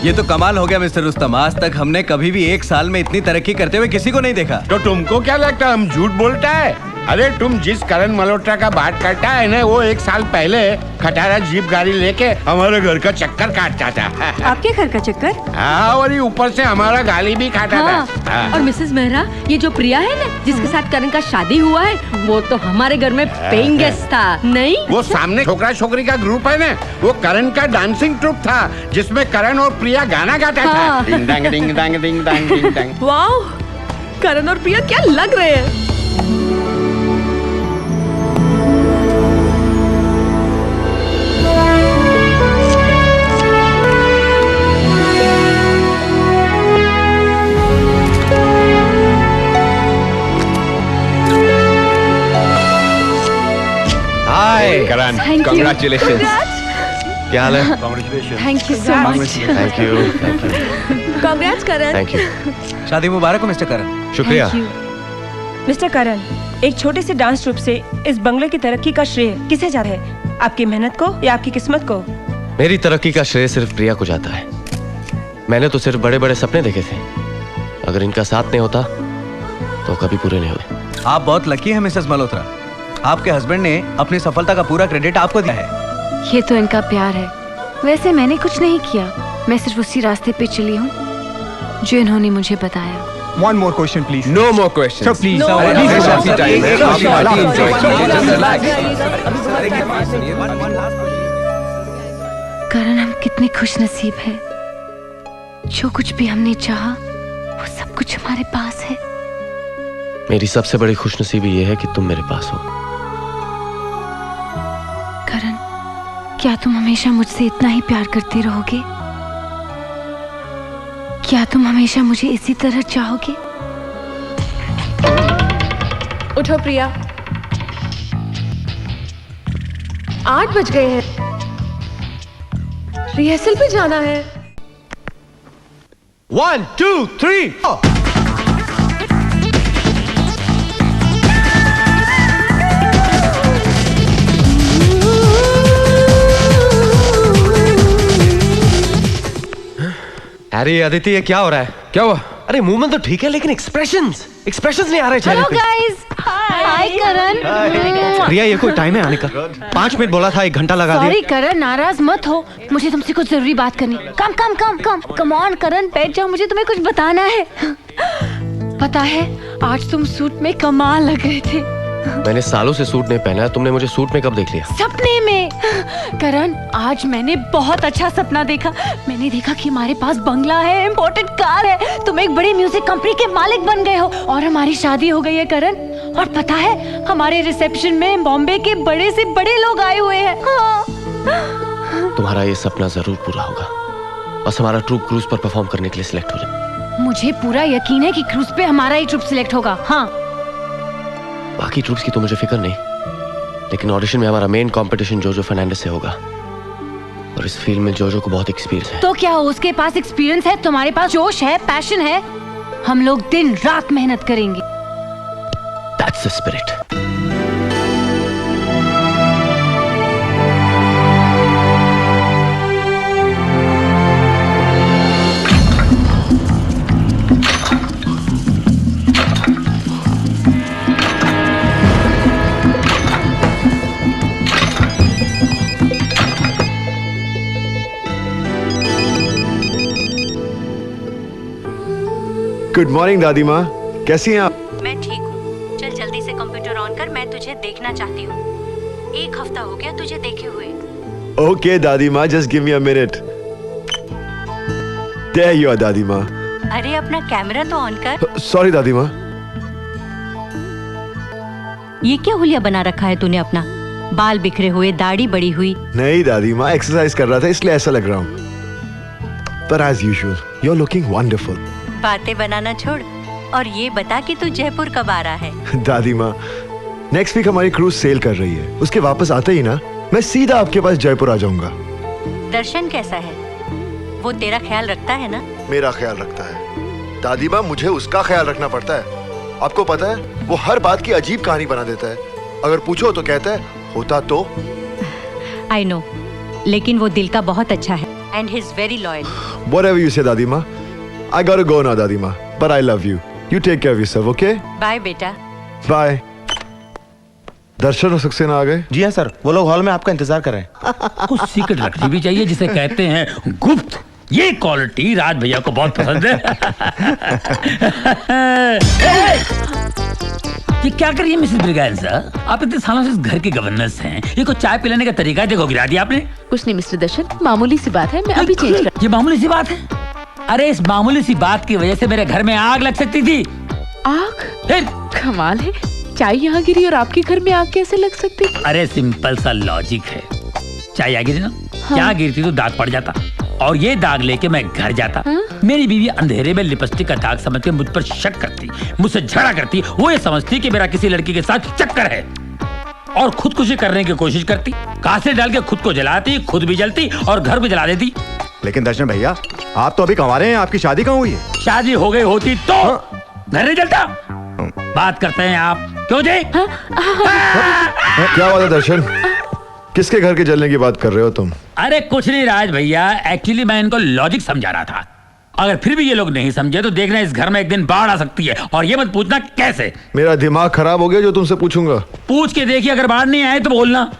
ये तो कमाल हो गया मिस्टर रुस्तम, आज तक हमने कभी भी एक साल में इतनी तरक्की करते हुए किसी को नहीं देखा। तो तुमको क्या लगता है हम झूठ बोलता है? अरे तुम जिस करण मल्होत्रा का बात करता है ना, वो एक साल पहले खटारा जीप गाड़ी लेके हमारे घर का चक्कर काटता था। आपके घर का चक्कर? हाँ, और ये ऊपर से हमारा गाली भी खाता था। हाँ। और मिसेस मेहरा, ये जो प्रिया है ना, जिसके साथ करण का शादी हुआ है, वो तो हमारे घर में पेइंग गेस्ट था, नहीं? वो सामने छोकरा छोकरी का ग्रुप है ना, वो करण का डांसिंग ट्रुप था, जिसमें करण और प्रिया गाना गाता था। डिंग डांग डिंग डांग डिंग डांग डिंग डांग। वाओ, करण और प्रिया क्या लग रहे हैं। करण, कांग्रेचुलेशंस। क्या हाल है? Thank you so much. Thank you. Congrats Karan. Thank you. शादी मुबारक हो मिस्टर करण। शुक्रिया। मिस्टर करण, एक छोटे से डांस ट्रूप से इस बंगले की तरक्की का श्रेय किसे जाता है? आपकी मेहनत को या आपकी किस्मत को? मेरी तरक्की का श्रेय सिर्फ प्रिया को जाता है। मैंने तो सिर्फ बड़े बड़े सपने देखे थे, अगर इनका साथ नहीं होता तो कभी पूरे नहीं हुए। आप बहुत लकी हैं मिसेस मल्होत्रा, आपके हस्बैंड ने अपनी सफलता का पूरा क्रेडिट आपको दिया है। ये तो इनका प्यार है। वैसे मैंने कुछ नहीं किया, मैं सिर्फ उसी रास्ते पे चली हूँ जो इन्होंने मुझे बताया। One more question, please. No more questions. Sir, please. करण, हम कितने खुश नसीब हैं। जो कुछ भी हमने चाहा वो सब कुछ हमारे पास है। मेरी सबसे बड़ी खुशनसीबी ये है कि तुम मेरे पास हो। करण, क्या तुम हमेशा मुझसे इतना ही प्यार करते रहोगे? क्या तुम हमेशा मुझे इसी तरह चाहोगे? उठो प्रिया, 8 बज गए हैं, रिहर्सल पे जाना है। 1, 2, 3, 4। अरे अदिति, ये क्या हो रहा है? क्या हुआ? अरे मूवमेंट तो ठीक है, लेकिन एक्सप्रेशंस नहीं आ रहे चेहरे पे। गाइस, हाय करण। प्रिया, ये कोई टाइम है आने का? 5 मिनट बोला था, 1 घंटा लगा दिया। सॉरी करण, नाराज मत हो, मुझे तुमसे कुछ जरूरी बात करनी। कम ऑन करण, बैठ जाओ, मुझे तुम्हें कुछ बताना है। पता है, आज तुम सूट में कमाल लग रहे थे। मैंने सालों से सूट नहीं पहना है, तुमने मुझे सूट में कब देख लिया? सपने में। करण, आज मैंने बहुत अच्छा सपना देखा। मैंने देखा कि हमारे पास बंगला है, इम्पोर्टेड कार है, तुम एक बड़ी म्यूजिक कंपनी के मालिक बन गए हो और हमारी शादी हो गई है करण। और पता है, हमारे रिसेप्शन में बॉम्बे के बड़े से बड़े लोग आए हुए हैं। हाँ। तुम्हारा ये सपना जरूर पूरा होगा, बस हमारा ट्रूप क्रूज पर परफॉर्म करने के लिए सिलेक्ट हो जाए। मुझे पूरा यकीन है कि क्रूज पे हमारा ही ट्रूप सिलेक्ट होगा। हाँ, बाकी ट्रूप्स की तो मुझे फिक्र नहीं, लेकिन ऑडिशन में हमारा मेन कंपटीशन जोजो फर्नांडिस से होगा, और इस फील्ड में जोजो को बहुत एक्सपीरियंस है। तो क्या उसके पास एक्सपीरियंस है, तुम्हारे पास जोश है, पैशन है? हम लोग दिन रात मेहनत करेंगे। That's the spirit. Good morning दादी माँ, कैसी हैं आप? मैं ठीक हूँ। चल जल्दी से कंप्यूटर ऑन कर, मैं तुझे देखना चाहती हूँ। 1 हफ्ता हो गया तुझे देखे हुए। ओके दादी माँ, just give me a minute. There you are दादी माँ। अरे अपना कैमरा तो ऑन कर। सॉरी दादी माँ। ये क्या हुलिया बना रखा है तूने अपना? बाल बिखरे हुए, दाढ़ी बड़ी हुई। नहीं दादी माँ, एक्सरसाइज कर रहा था इसलिए ऐसा लग रहा हूँ। पर as usual you are looking wonderful. बातें बनाना छोड़ और ये बता कि तू जयपुर कब आ रहा है? दादी माँ, नेक्स्ट वीक हमारी क्रूज सेल कर रही है, उसके वापस आते ही ना मैं सीधा आपके पास जयपुर आ जाऊंगा। दर्शन कैसा है? वो तेरा ख्याल रखता है ना? मेरा ख्याल रखता है दादी माँ, मुझे उसका ख्याल रखना पड़ता है। आपको पता है, वो हर बात की अजीब कहानी बना देता है। अगर पूछो तो कहता है होता तो। आई नो, लेकिन वो दिल का बहुत अच्छा है। and he's very loyal. Whatever you say, Dadima. I gotta go now, Dadima. But I love you. You take care of yourself, okay? Bye, beta. Bye. दर्शन और सक्सेना आ गए? जी हाँ सर, वो लोग हॉल में आपका इंतजार कर रहे हैं। कुछ सीक्रेट रखनी भी चाहिए जिसे कहते हैं गुप्त। ये क्वालिटी राज भैया को बहुत पसंद है। ये क्या कर रही है मिसेस ब्रिगेंजा? आप इतने सालों से इस घर के गवर्नेंस हैं। ये को चाय पिलाने का तरीका देखो गिरा दिया आपने। कुछ नहीं मिस्टर दर्शन, मामूली सी बात है, मैं अभी चेंज कर। ये मामूली सी बात है? अरे इस मामूली सी बात की वजह से मेरे घर में आग लग सकती थी। आग? कमाल है, चाय यहाँ गिरी और आपके घर में आग कैसे लग सकती? अरे सिंपल सा लॉजिक है। चाय यहाँ गिरी ना, यहाँ गिरती तो दाग पड़ जाता और ये दाग लेके मैं घर जाता। मेरी बीवी अंधेरे में लिपस्टिक का दाग समझ के मुझ पर शक करती, मुझसे झगड़ा करती। वो ये समझती कि मेरा किसी लड़की के साथ चक्कर है और खुदकुशी करने की कोशिश करती। कांसे डाल के खुद को जलाती, खुद भी जलती और घर भी जला देती। लेकिन दर्शन भैया, आप तो अभी कमा रहे हैं, आपकी शादी कहाँ हुई है? शादी हो गई होती तो घर नहीं जलता। बात करते हैं आप, क्यों जी? क्या बात है दर्शन? किसके घर के जलने की बात कर रहे हो तुम? अरे कुछ नहीं राज भैया, एक्चुअली मैं इनको लॉजिक समझा रहा था। अगर फिर भी ये लोग नहीं समझे तो देखना इस घर में एक दिन बाढ़ आ सकती है और ये मत पूछना कैसे। मेरा दिमाग खराब हो गया जो तुमसे पूछूंगा। पूछ के देखिए, अगर बाढ़ नहीं आए तो बोलना।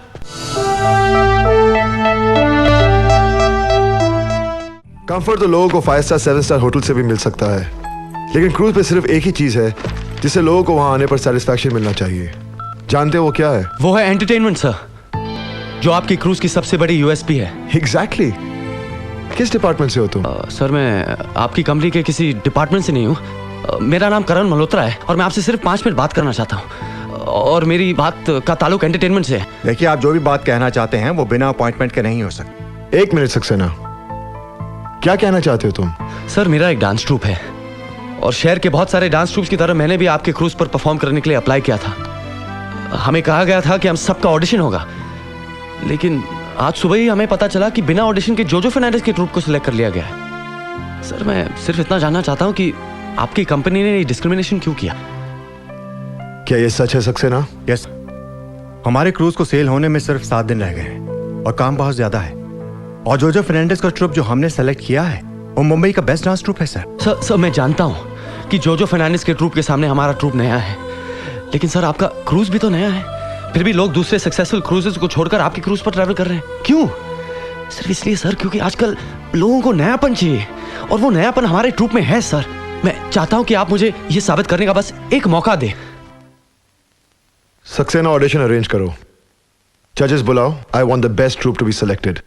कंफर्ट तो लोगों को 5 स्टार 7 स्टार होटल से भी मिल सकता है, लेकिन क्रूज पे सिर्फ एक ही चीज है जिसे लोगों को वहां आने पर सेटिस्फैक्शन मिलना चाहिए। जानते हो वो क्या है? वो है एंटरटेनमेंट सर, जो आपकी क्रूज की सबसे बड़ी यूएसपी है। एग्जैक्टली। किस डिपार्टमेंट से हो तुम? सर मैं आपकी कंपनी के किसी डिपार्टमेंट से नहीं हूँ। मेरा नाम करण मल्होत्रा है और मैं आपसे सिर्फ 5 मिनट बात करना चाहता हूँ और मेरी बात का ताल्लुक एंटरटेनमेंट से है। देखिए, आप जो भी बात कहना चाहते हैं वो बिना अपॉइंटमेंट के नहीं हो सकती। 1 मिनट सक्सेना, क्या कहना चाहते हो तुम? सर मेरा एक डांस ट्रूप है और शहर के बहुत सारे डांस ट्रूप्स की तरह मैंने भी आपके क्रूज पर परफॉर्म करने के लिए अप्लाई किया था। हमें कहा गया था कि हम सबका ऑडिशन होगा, लेकिन आज सुबह ही हमें पता चला कि बिना ऑडिशन के जोजो फर्नांडिस के ट्रूप को सिलेक्ट कर लिया गया है। सर मैं सिर्फ इतना जानना चाहता हूं कि आपकी कंपनी ने डिस्क्रिमिनेशन क्यों किया? क्या ये सच है सक्सेना? यस, हमारे क्रूज को सेल होने में सिर्फ 7 दिन रह गए हैं और काम बहुत ज्यादा है। और जोजो फर्नांडिस का ट्रूप जो हमने सेलेक्ट किया है वो मुंबई का बेस्ट डांस ट्रूप है सर। सर मैं जानता हूं कि जोजो फर्नांडिस के ट्रूप के सामने हमारा ट्रूप नया है, लेकिन सर आपका क्रूज भी तो नया है। फिर भी लोग दूसरे सक्सेसफुल क्रूजेस को छोड़कर आपके क्रूज पर ट्रैवल कर रहे हैं, क्यों? सिर्फ इसलिए सर क्योंकि आजकल लोगों को नयापन चाहिए और वो नयापन हमारे ट्रूप में है। सर मैं चाहता हूं कि आप मुझे ये साबित करने का बस एक मौका दें। सक्सेना ऑडिशन अरेंज करो, जजेस बुलाओ। I want the best troupe to be selected.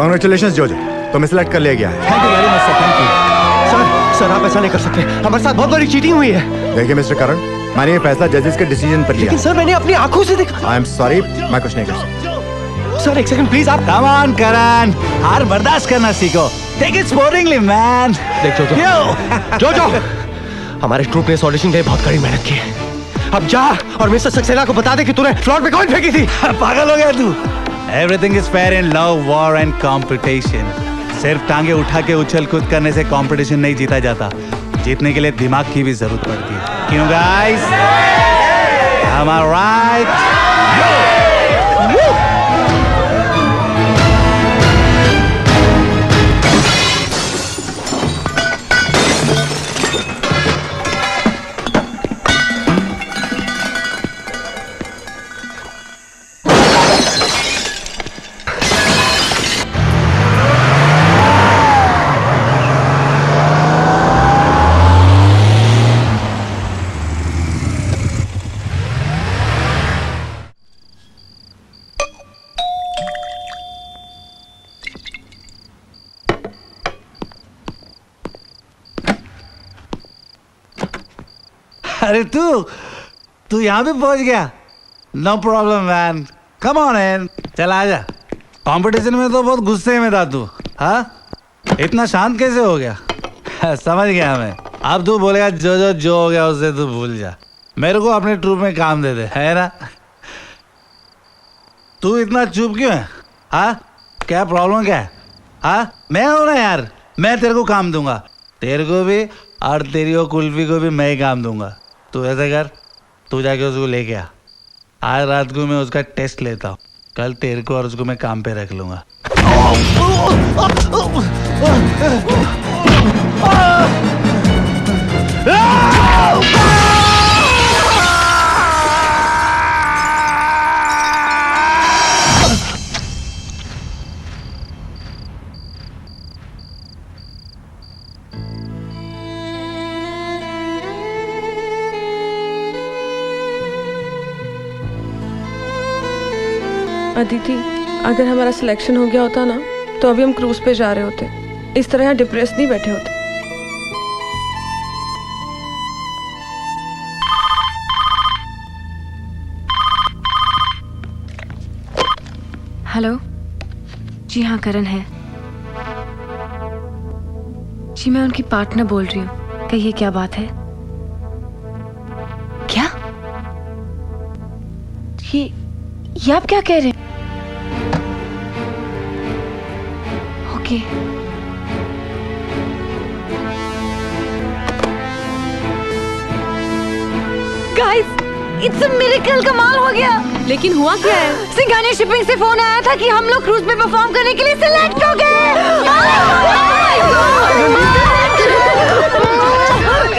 Congratulation Jojo, तुम्हें सिलेक्ट कर लिया गया है। Thank you very much sir, thank you. Sir आप ऐसा नहीं कर सकते, हमारे साथ बहुत बड़ी चीटिंग हुई है। देखिए मिस्टर करण, मैंने ये फैसला जजेस के डिसीजन पर लिया। लेकिन सर मैंने अपनी आंखों से देखा। आई एम सॉरी, मैं कुछ नहीं कर सकता। सर एक सेकंड प्लीज, आप कम ऑन करण, हार बर्दाश्त करना सीखो। Take it sportingly man. देख जो हमारे ट्रूप ने इस ऑडिशन के लिए बहुत कड़ी मेहनत की है। अब जा और मिस्टर सक्सेना को बता दे कि तूने फ्लोर पे कौन फेंकी थी। पागल हो गया तू? Everything is fair in love, war and competition. सिर्फ टांगे उठा के उछल कूद करने से कंपटीशन नहीं जीता जाता, जीतने के लिए दिमाग की भी जरूरत पड़ती है। क्यों गाइस? Am I right? अरे तू यहाँ पे पहुंच गया? No problem man, come on in, चल आजा। कंपटीशन में तो बहुत गुस्से में था तू, हाँ? इतना शांत कैसे हो गया? समझ गया मैं। अब तू बोलेगा जो हो गया उससे तू भूल जा। मेरे को अपने ट्रूप में काम दे दे, है ना? तू इतना चुप क्यों है? हाँ, क्या प्रॉब्लम क्या है? हाँ, मैं हूं ना यार, मैं तेरे को काम दूंगा, तेरे को भी और तेरी वो कुल्फी को भी मैं ही काम दूंगा। तू ऐसा कर, तू जाके उसको लेके आ। आज रात को मैं उसका टेस्ट लेता हूँ, कल तेरे को और उसको मैं काम पे रख लूंगा। अदिति, अगर हमारा सिलेक्शन हो गया होता ना तो अभी हम क्रूज पे जा रहे होते। इस तरह यहाँ डिप्रेस नहीं बैठे होते। हेलो जी, हाँ करण है जी, मैं उनकी पार्टनर बोल रही हूँ। कहिए क्या बात है? क्या ये आप क्या कह रहे हैं? Okay guys, it's a miracle, कमाल हो गया। लेकिन हुआ क्या है? सिंघानिया शिपिंग से फोन आया था कि हम लोग क्रूज पे परफॉर्म करने के लिए सिलेक्ट हो गए।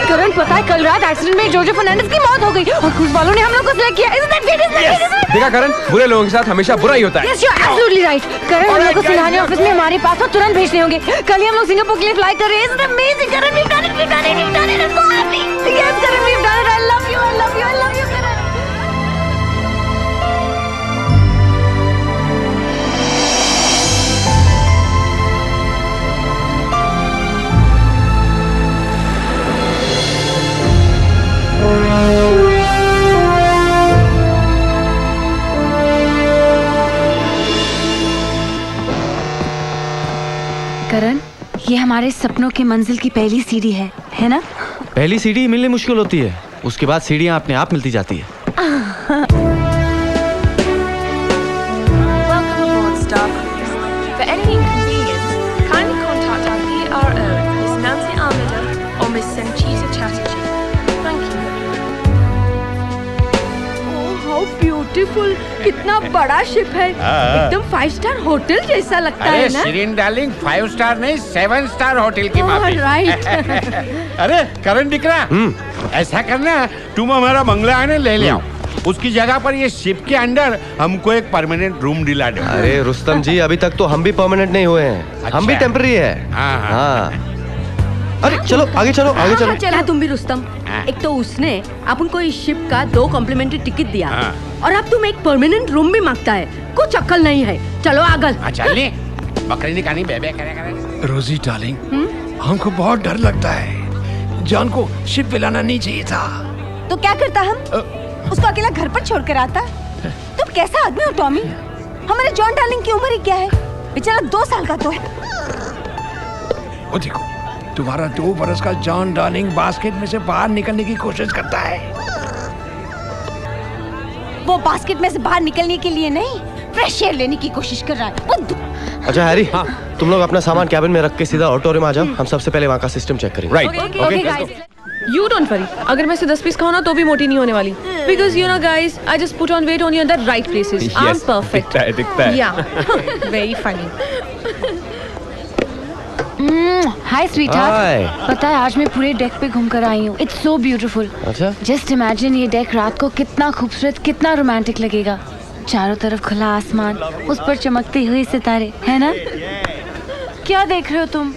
करण, पता है कल रात एक्सीडेंट में जोजो फर्नांडिस की मौत हो गई और क्रूज वालों ने हम लोग को सिलेक्ट किया। Isn't that great? Isn't that great? देखा करण, बुरे लोगों के साथ हमेशा बुरा ही होता है। Yes, you're absolutely right. करण, हम लोग को सिंघानिया ऑफिस में हमारे पास तो तुरंत भेजने होंगे। कल ही हम लोग सिंगापुर के लिए फ्लाई कर रहे हैं। Isn't that amazing? Karan, we've done it, we've done it, we've done it. I'm so happy. Yes, Karan, we've done it. I love you, I love you, I love you, करण। करण, ये हमारे सपनों के मंजिल की पहली सीढ़ी है ना? पहली सीढ़ी मिलनी मुश्किल होती है, उसके बाद सीढ़ियां अपने आप मिलती जाती है। Welcome aboard Star Cruise. For any inconvenience, kindly contact our PRO, Miss Nancy Almeida or Miss Sanchita Chatterjee. Thank you. How beautiful, कितना बड़ा शिप है, एकदम 5 स्टार होटल जैसा लगता है ना? शिरीन डार्लिंग, 5 स्टार नहीं 7 स्टार होटल की माफी। राइट। अरे करण दिख रहा, ऐसा करना, तुम हमारा बंगला आने ले ले आओ। उसकी जगह पर ये शिप के अंदर हमको एक परमानेंट रूम दिला दो। अरे रुस्तम जी, अभी तक तो हम भी परमानेंट नहीं हुए हैं। अच्छा। हम भी टेम्पररी है। हाँ। अरे चलो आगे चलो, आगे चलो। चला तुम भी रुस्तम। एक तो उसने अपन को इस शिप का 2 कॉम्प्लीमेंट्री टिकट दिया और अब तुम एक परमानेंट रूम भी मांगता है। कुछ अक्ल नहीं है। चलो आगे। चल बकरी नहीं खानी, बेबे करे करे। रोजी डार्लिंग, हमको बहुत डर लगता है। जॉन को शिप पे लाना नहीं चाहिए था। तो क्या करता हम? उसको अकेला घर पर छोड़कर आता? तुम कैसा आदमी हो टॉमी? हमारे जॉन डार्लिंग की उम्र ही क्या है? बेचारा 2 साल का तो है। वो देखो, तुम्हारा 2 बरस का जॉन डार्लिंग बास्केट में से बाहर निकलने की कोशिश करता है। वो बास्केट में से बाहर निकलने के लिए नहीं, फ्रेश एयर लेने की कोशिश कर रहा है। अच्छा हैरी, तुम लोग अपना सामान कैबिन में रख के सीधा ऑटो में आ जाओ। हम सबसे पहले वहाँ का सिस्टम चेक करेंगे। Right, okay. You don't worry. अगर मैं से 10 पीस खाऊं ना तो भी मोटी नहीं होने वाली. Because you know guys, I just put on weight only on the right places. I'm perfect. दिखता है. Yeah. Very funny. हाय स्वीटहार्ट, पता है आज मैं पूरे डेक पे घूम कर आई हूँ। It's so beautiful. अच्छा? जस्ट इमेजिन ये डेक रात को कितना खूबसूरत, कितना रोमांटिक लगेगा। चारों तरफ खुला आसमान, उस पर चमकते हुए सितारे, है ना? क्या देख रहे हो तुम?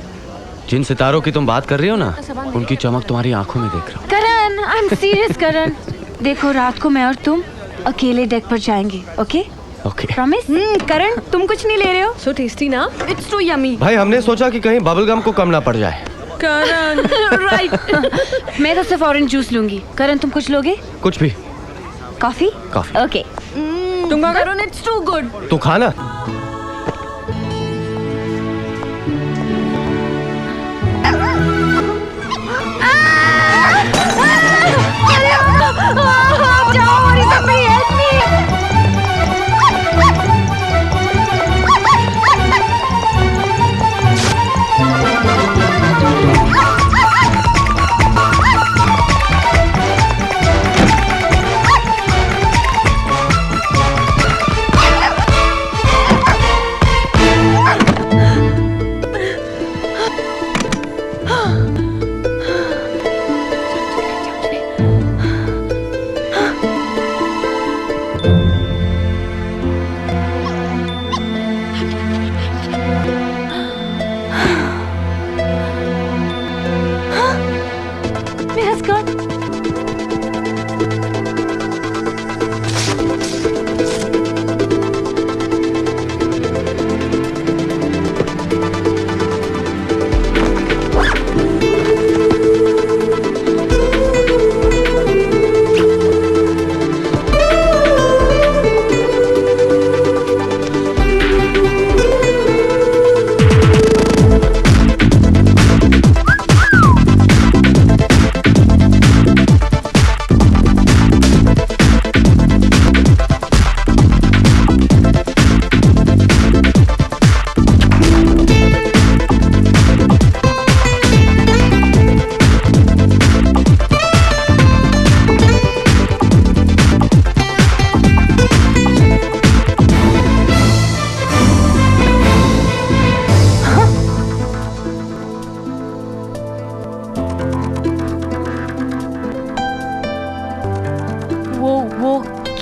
जिन सितारों की तुम बात कर रही हो ना, उनकी चमक तुम्हारी आंखों में देख रहा हूँ। करण, आई एम सीरियस करण। देखो रात को मैं और तुम अकेले डेक पर जाएंगे, ओके? ओके। प्रॉमिस? करण, तुम कुछ नहीं ले रहे हो? So tasty ना? It's too yummy. भाई हमने सोचा कि कहीं बबल गम को कम ना पड़ जाए। करण, राइट। मैं तो सिर्फ ऑरेंज जूस लूंगी। करण तुम कुछ लोगे? कुछ भी। कॉफी? कॉफी। ओके। तुम करण, इट्स टू गुड। तू खाना।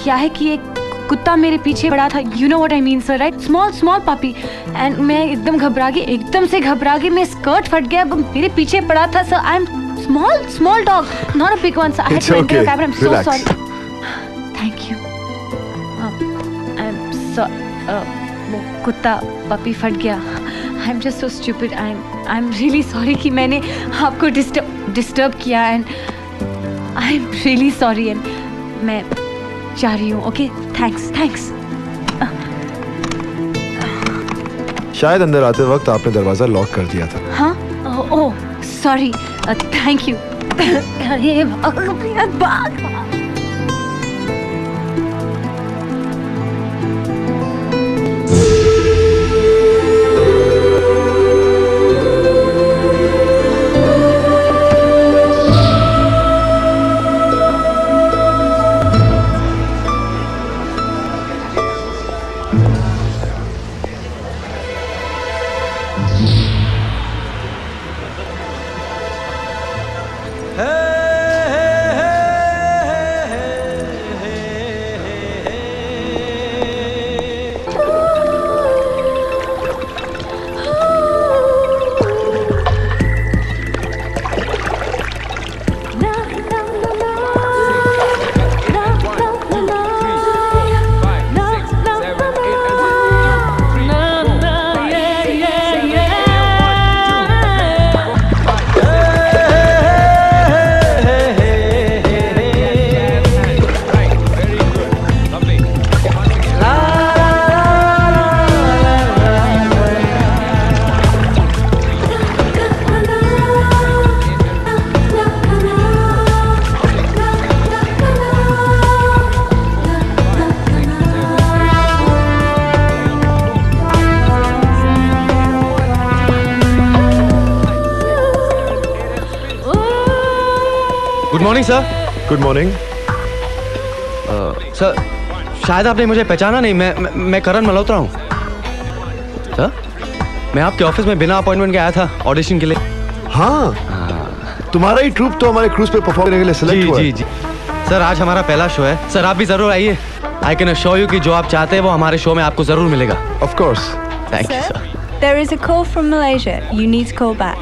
क्या है कि एक कुत्ता मेरे पीछे पड़ा था। You know what I mean sir, right? Small puppy. And मैं एकदम घबरा गई, मैं स्कर्ट फट गया, मेरे पीछे पड़ा था sir. I am small dog, not a big one sir. I had to enter the cabin. I am so sorry. Thank you. I am so वो कुत्ता पपी फट गया। I am just so stupid. I am really sorry कि मैंने आपको disturb किया। And I am really sorry. And मैं जा रही हूँ। Okay, thanks. शायद अंदर आते वक्त आपने दरवाजा लॉक कर दिया था। हाँ? Oh sorry, thank you. अरे भाग। Good morning sir. Good morning. Sir शायद आपने मुझे पहचाना नहीं, मैं करण मल्होत्रा हूँ। सर मैं आपके ऑफिस में बिना अपॉइंटमेंट के आया था ऑडिशन के लिए। हाँ, तुम्हारा ही ट्रूप तो हमारे क्रूज पे परफॉर्म करने के लिए सिलेक्ट हुआ है। जी सर, आज हमारा पहला शो है। सर आप भी जरूर आइए। आई कैन अश्योर यू कि जो आप चाहते हैं वो हमारे शो में आपको जरूर मिलेगा। Of course. Thank you sir. There is a call from Malaysia. You need to call back.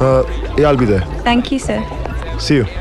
Yeah, I'll be there. Thank you, sir. See you.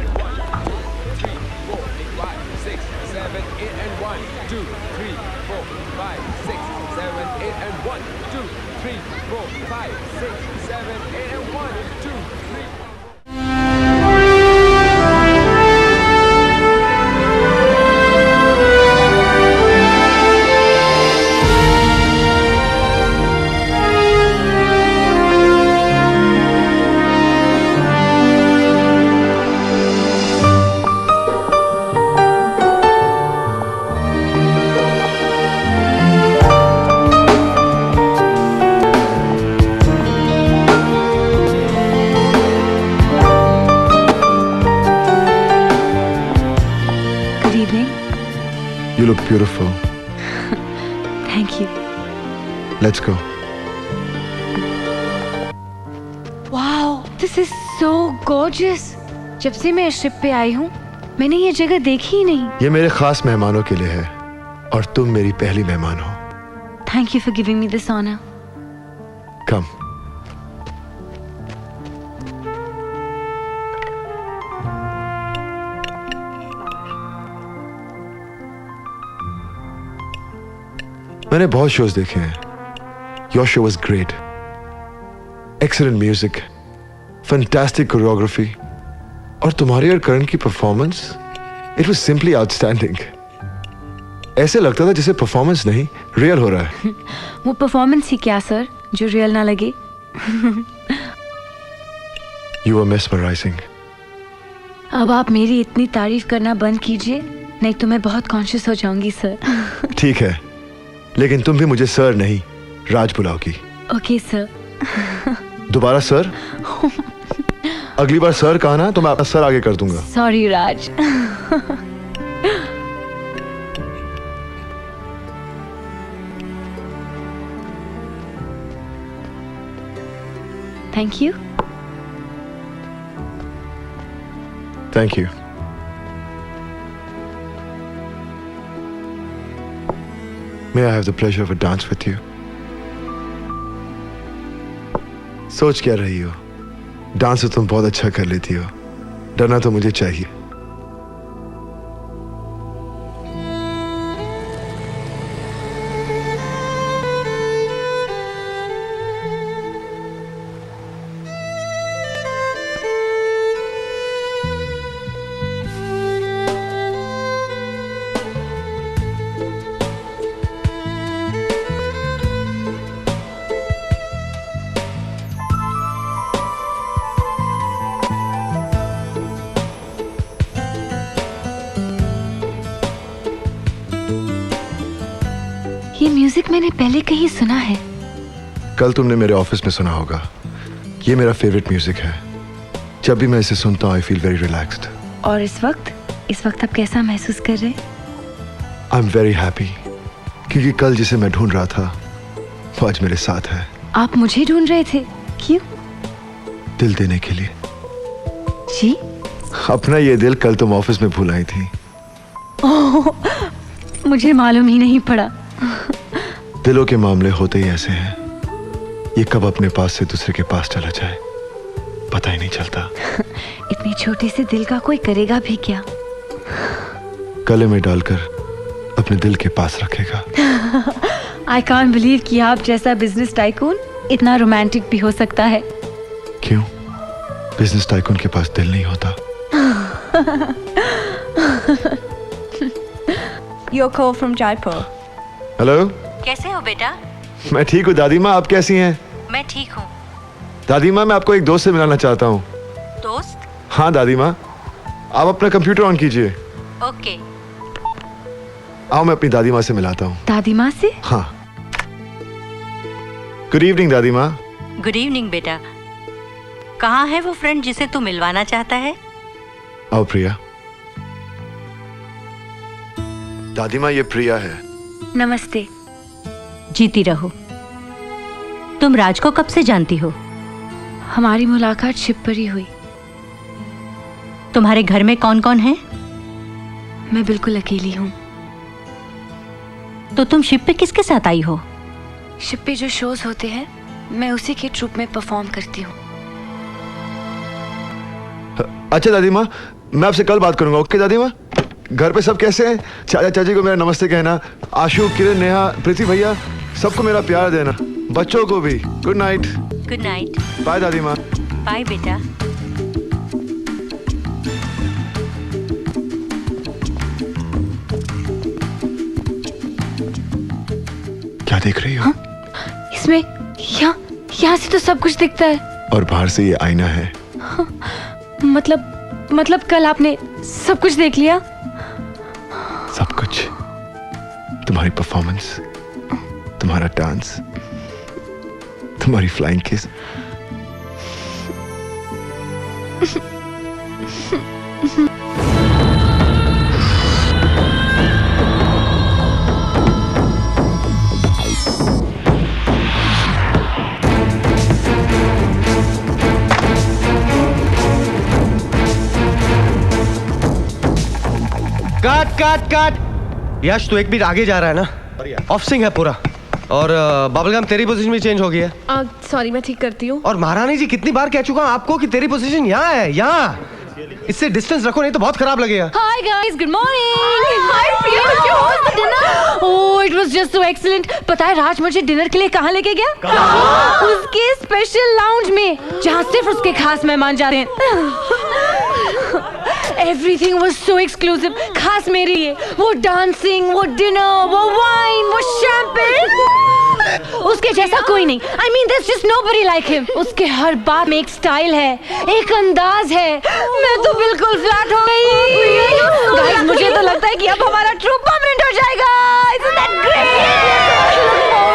You look beautiful. Thank you. Let's go. Wow, this is so gorgeous. जब से मैं इस ship पे आई हूँ मैंने ये जगह देखी ही नहीं। ये मेरे खास मेहमानों के लिए है और तुम मेरी पहली मेहमान हो। Thank you for giving me this honor. Come. मैंने बहुत शोज देखे हैं। Your show was great. Excellent music, fantastic choreography, और तुम्हारी और करण की performance, it was simply outstanding. ऐसे लगता था जैसे परफॉर्मेंस नहीं रियल हो रहा है। वो परफॉर्मेंस ही क्या सर जो रियल ना लगे। You were mesmerizing. अब आप मेरी इतनी तारीफ करना बंद कीजिए नहीं तो मैं बहुत कॉन्शियस हो जाऊंगी सर। ठीक है, लेकिन तुम भी मुझे सर नहीं राज बुलाओगी। Okay sir. दोबारा सर? अगली बार सर कहा ना तो मैं अपना सर आगे कर दूंगा। Sorry Raj. Thank you. Thank you. May I have the pleasure of a dance with you? सोच क्या रही हो? डांस तो तुम बहुत अच्छा कर लेती हो, डरना तो मुझे चाहिए। ये म्यूजिक मैंने पहले कहीं सुना है। कल तुमने मेरे ऑफिस में सुना होगा। ये मेरा फेवरेट म्यूजिक है। जब भी मैं इसे सुनता हूँ आई फील वेरी रिलैक्स्ड। और इस वक्त आप कैसा महसूस कर रहे हैं? आई एम वेरी हैप्पी क्योंकि कल जिसे मैं ढूंढ रहा था वो आज मेरे साथ है। आप मुझे ढूंढ रहे थे? क्यों? दिल देने के लिए। जी? अपना ये दिल कल तुम ऑफिस में भूल आई थी। ओह, मुझे मालूम ही नहीं पड़ा। दिलों के मामले होते ही ऐसे हैं, ये कब अपने पास से दूसरे के पास चला जाए पता ही नहीं चलता। इतने छोटे से दिल का कोई करेगा भी क्या? गले में डालकर अपने दिल के पास रखेगा। आई कांट बिलीव कि आप जैसा बिजनेस टाइकून इतना रोमांटिक भी हो सकता है। क्यों? बिजनेस टाइकून के पास दिल नहीं होता। Your call from Jaipur. Hello. कैसे हो बेटा? मैं ठीक हूँ दादी माँ, आप कैसी हैं? मैं ठीक हूँ। दादी माँ मैं आपको एक दोस्त से मिलाना चाहता हूँ। दोस्त? हाँ दादी माँ, आप अपना कंप्यूटर ऑन कीजिए। ओके। आओ मैं अपनी दादी माँ से मिलाता हूँ। दादी माँ से? हाँ। गुड इवनिंग दादी माँ। गुड इवनिंग बेटा। कहाँ है वो फ्रेंड जिसे तू मिलवाना चाहता है? आओ प्रिया। दादी माँ, ये प्रिया है। नमस्ते। जीती रहो। तुम राज को कब से जानती हो? हमारी मुलाकात शिप पर ही हुई। तुम्हारे घर में कौन कौन है? मैं बिल्कुल अकेली हूँ। तो तुम शिप पे किसके साथ आई हो? शिप पे जो शोज होते हैं मैं उसी के ट्रूप में परफॉर्म करती हूँ। अच्छा दादी माँ, मैं आपसे कल बात करूंगा। ओके दादी माँ। घर पे सब कैसे हैं? चाचा चाची को मेरा नमस्ते कहना। आशु, किरण, नेहा, प्रीति भैया, सबको मेरा प्यार देना। बच्चों को भी good night. Good night. Bye दादी माँ। बाय बेटा। क्या देख रही हो? हाँ? इसमें यहाँ से तो सब कुछ दिखता है। और बाहर से ये आईना है। हाँ, मतलब कल आपने सब कुछ देख लिया? सब कुछ। तुम्हारी परफॉर्मेंस, तुम्हारा डांस, तुम्हारी फ्लाइंग किस। काट काट काट। यश तू एक बीट आगे जा रहा है ना। ऑफ स्विंग है पूरा। और बबलगम तेरी पोजीशन भी चेंज हो गई है। सॉरी, मैं ठीक करती हूँ। और महारानी जी, कितनी बार कह चुका हूँ आपको कि तेरी पोजीशन यहाँ है, यहाँ। इससे डिस्टेंस रखो, नहीं तो बहुत खराब लगेगा। Hi guys, good morning. Hi Priya, how was the dinner? Oh, it was just so excellent. पता है राज मुझे डिनर के लिए कहाँ लेके गया? उसके स्पेशल लाउंज में, जहाँ सिर्फ उसके खास मेहमान जाते हैं। Everything was so exclusive. खास मेरे लिए। वो डांसिंग, वो डिनर, वो वाइन, वो शैंपेन। उसके जैसा कोई नहीं। I mean, there's just nobody like him. उसके हर बात में एक स्टाइल है, एक अंदाज है। मैं तो बिल्कुल फ्लैट हो गई। Guys, मुझे तो लगता है कि अब हमारा ट्रूप परमानेंट हो जाएगा। Isn't that great?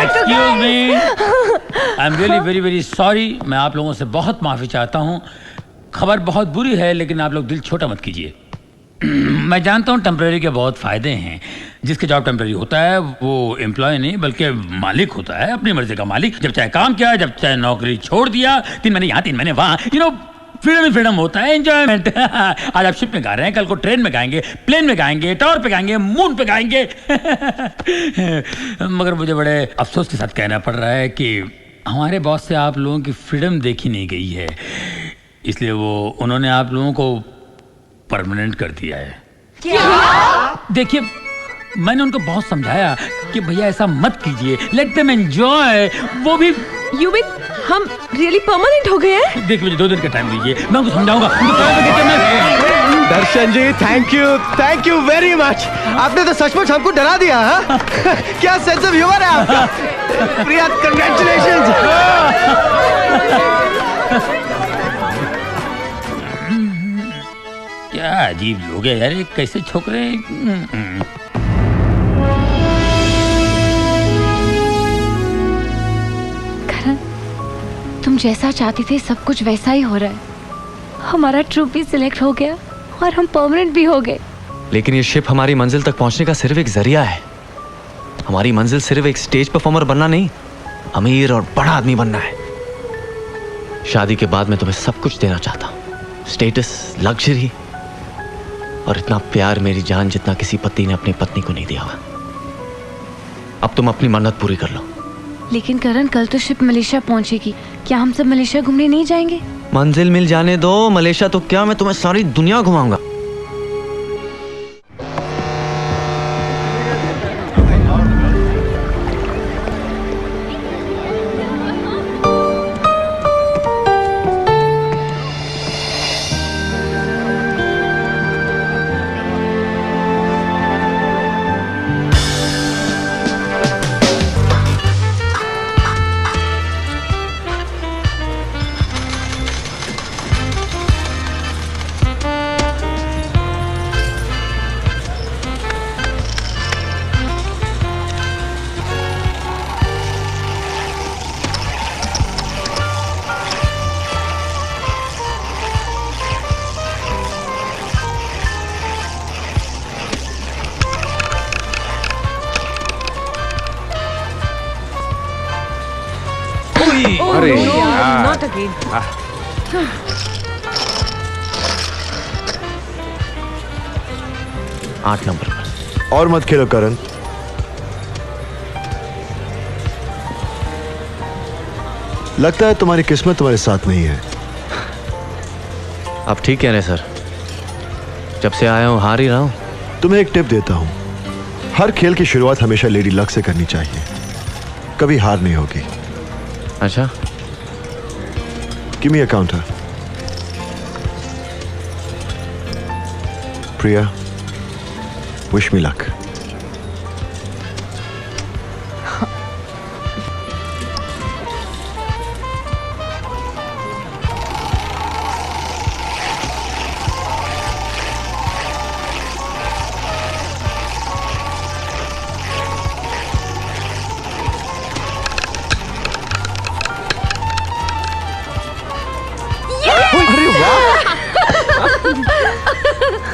Excuse me. I'm really very very sorry. मैं आप लोगों से बहुत माफी चाहता हूँ। खबर बहुत बुरी है, लेकिन आप लोग दिल छोटा मत कीजिए। मैं जानता हूँ टेम्परेरी के बहुत फायदे हैं। जिसके जॉब टेम्परेरी होता है वो एम्प्लॉय नहीं बल्कि मालिक होता है, अपनी मर्जी का मालिक। जब चाहे काम किया, जब चाहे नौकरी छोड़ दिया, 3 महीने यहाँ 3 महीने वहाँ, फ्रीडम ही फ्रीडम होता है, एंजॉयमेंट। आज आप शिप में गा रहे हैं, कल को ट्रेन में गाएंगे, प्लेन में गाएंगे, टावर पे गाएंगे, मून पे गाएंगे। मगर मुझे बड़े अफसोस के साथ कहना पड़ रहा है कि हमारे बॉस से आप लोगों की फ्रीडम देखी नहीं गई है, इसलिए उन्होंने आप लोगों को परमानेंट कर दिया है। क्या? देखिए, मैंने उनको बहुत समझाया कि भैया ऐसा मत कीजिए, लेट देम एंजॉय। वो भी यू भी हम रियली परमानेंट हो गए हैं? देखिए, मुझे 2 दिन का टाइम दीजिए, मैं उनको समझाऊंगा। दर्शन जी, थैंक यू वेरी मच। आपने तो सचमुच हमको डरा दिया। हाँ? क्या सेंस ऑफ ह्यूमर है आपका। प्रिया, कांग्रेचुलेशंस। क्या अजीब लोग हैं यार, कैसे छोकरे। करण, तुम जैसा चाहती थे सब कुछ वैसा ही हो रहा है। हमारा ट्रूप भी सिलेक्ट हो गया और हम परमानेंट भी हो गए। लेकिन ये शिप हमारी मंजिल तक पहुंचने का सिर्फ एक जरिया है। हमारी मंजिल सिर्फ एक स्टेज परफॉर्मर बनना नहीं, अमीर और बड़ा आदमी बनना है। शादी के बाद मैं तुम्हें सब कुछ देना चाहता हूँ, स्टेटस, लग्जरी और इतना प्यार मेरी जान जितना किसी पति ने अपनी पत्नी को नहीं दिया हुआ। अब तुम अपनी मन्नत पूरी कर लो। लेकिन करण, कल तो शिप मलेशिया पहुंचेगी, क्या हम सब मलेशिया घूमने नहीं जाएंगे? मंजिल मिल जाने दो। मलेशिया तो क्या, मैं तुम्हें सारी दुनिया घुमाऊंगा। Oh, अरे no, यार। not again. 8 नंबर पर। और मत खेलो करण। लगता है तुम्हारी किस्मत तुम्हारे साथ नहीं है। आप ठीक कह रहे हैं सर, जब से आया हूं हार ही रहा हूं। तुम्हें एक टिप देता हूं, हर खेल की शुरुआत हमेशा लेडी लक से करनी चाहिए, कभी हार नहीं होगी। अच्छा, गिव मी अ काउंटर। प्रिया, विश मी लक।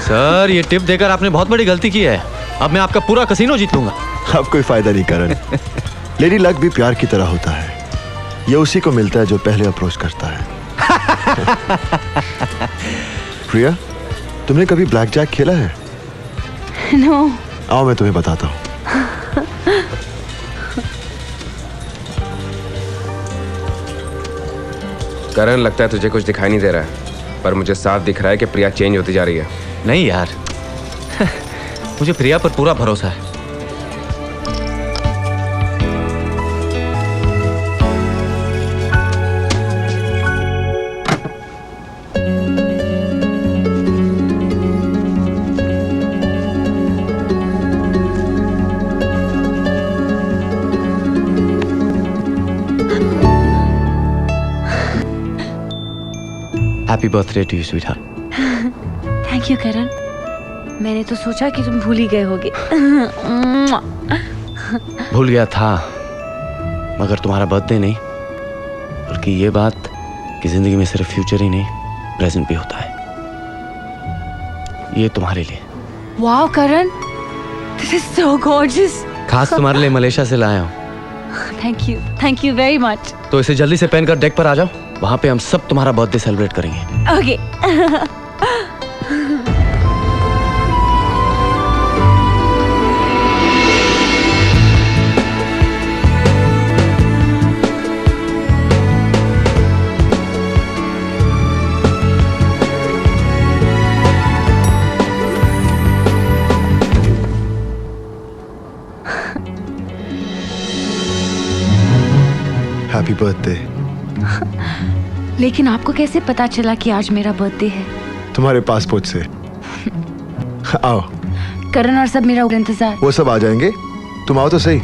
सर ये टिप देकर आपने बहुत बड़ी गलती की है। अब मैं आपका पूरा कसीनो जीत लूंगा। अब कोई फायदा नहीं करण। लेडी लक भी प्यार की तरह होता है, ये उसी को मिलता है जो पहले अप्रोच करता है। प्रिया, तुमने कभी ब्लैक जैक खेला है? नो। आओ मैं तुम्हें बताता हूँ। करण, लगता है तुझे कुछ दिखाई नहीं दे रहा है, पर मुझे साफ दिख रहा है कि प्रिया चेंज होती जा रही है। नहीं यार, मुझे प्रिया पर पूरा भरोसा है। Happy birthday to you sweetheart. Thank you Karan. मैंने तो सोचा कि तुम भूल ही गए होगे। भूल गया था, मगर तुम्हारा बर्थडे नहीं, बल्कि ये बात कि जिंदगी में सिर्फ फ्यूचर ही नहीं प्रेजेंट भी होता है, ये तुम्हारे लिए। Wow Karan, this is so gorgeous. खास तुम्हारे लिए मलेशिया से लाया हूँ। Thank you very much. तो इसे जल्दी से पहनकर डेक पर आ जाओ, वहां पे हम सब तुम्हारा बर्थडे सेलिब्रेट करेंगे। ओके। Happy birthday. लेकिन आपको कैसे पता चला कि आज मेरा बर्थडे है? तुम्हारे पासपोर्ट से। आओ। करण और सब मेरा इंतजार। वो सब आ जाएंगे, तुम आओ तो सही।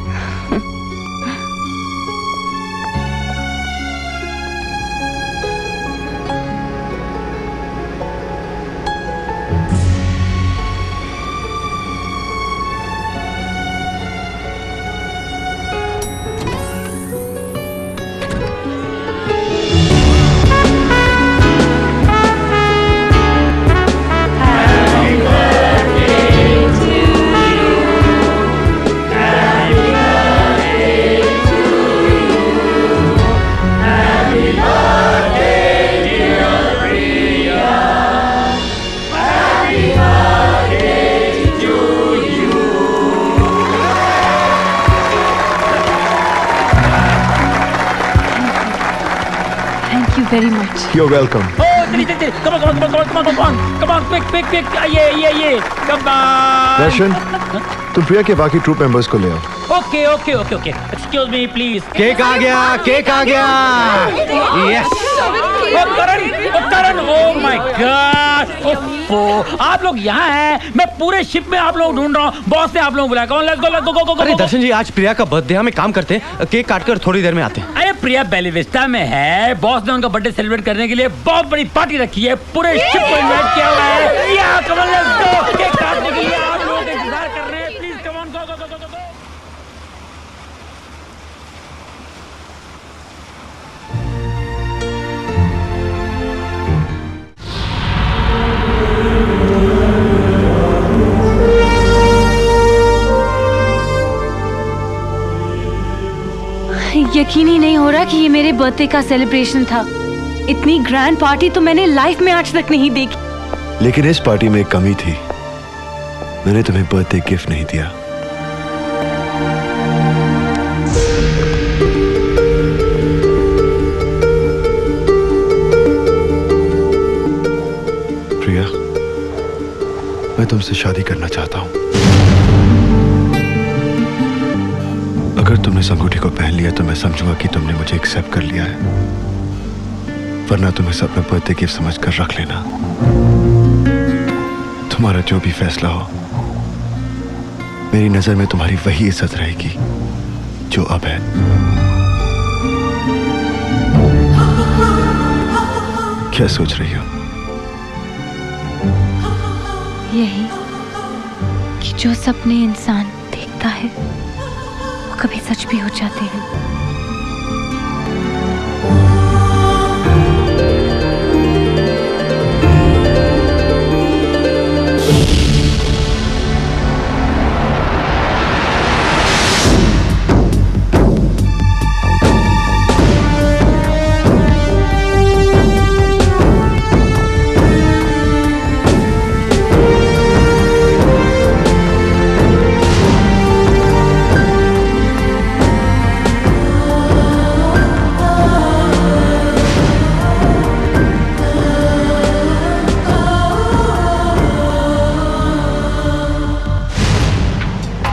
Very much. You're welcome. Oh, come on, quick, ये, come on. दर्शन, तुम प्रिया के बाकी ट्रूप मेंबर्स को ले आओ। Okay. Excuse me, please. Cake आ गया। Yes. Karan, oh my God. आप लोग यहाँ हैं, मैं पूरे शिप में आप लोग ढूंढ रहा हूँ, बॉस ने आप लोग बुलाया। Come on, let's go. अरे दर्शन जी, आज प्रिया का बर्थडे, हम एक काम करते हैं, केक काटकर थोड़ी देर में आते हैं। अरे प्रिया बेलीविस्टा में है, बॉस ने उनका बर्थडे सेलिब्रेट करने के लिए बहुत बड़ी पार्टी रखी है, पूरे शिप को इनवाइट किया हुआ है। या come on, let's go. Cake काटने के लिए आप लोग इंतजार कर रहे हैं, प्लीज कम ऑन, गो। यकीन ही नहीं हो रहा कि ये मेरे बर्थडे का सेलिब्रेशन था। इतनी ग्रैंड पार्टी तो मैंने लाइफ में आज तक नहीं देखी। लेकिन इस पार्टी में एक कमी थी, मैंने तुम्हें बर्थडे गिफ्ट नहीं दिया। प्रिया, मैं तुमसे शादी करना चाहता हूं। अगर तुमने इस अंगूठी को पहन लिया तो मैं समझूंगा कि तुमने मुझे एक्सेप्ट कर लिया है, वरना तुम इसे अपना बर्थडे गिफ्ट समझकर रख लेना। तुम्हारा जो भी फैसला हो, मेरी नजर में तुम्हारी वही इज्जत रहेगी जो अब है। क्या सोच रही हो? यही कि जो सपने इंसान देखता है वो कभी सच भी हो जाते हैं।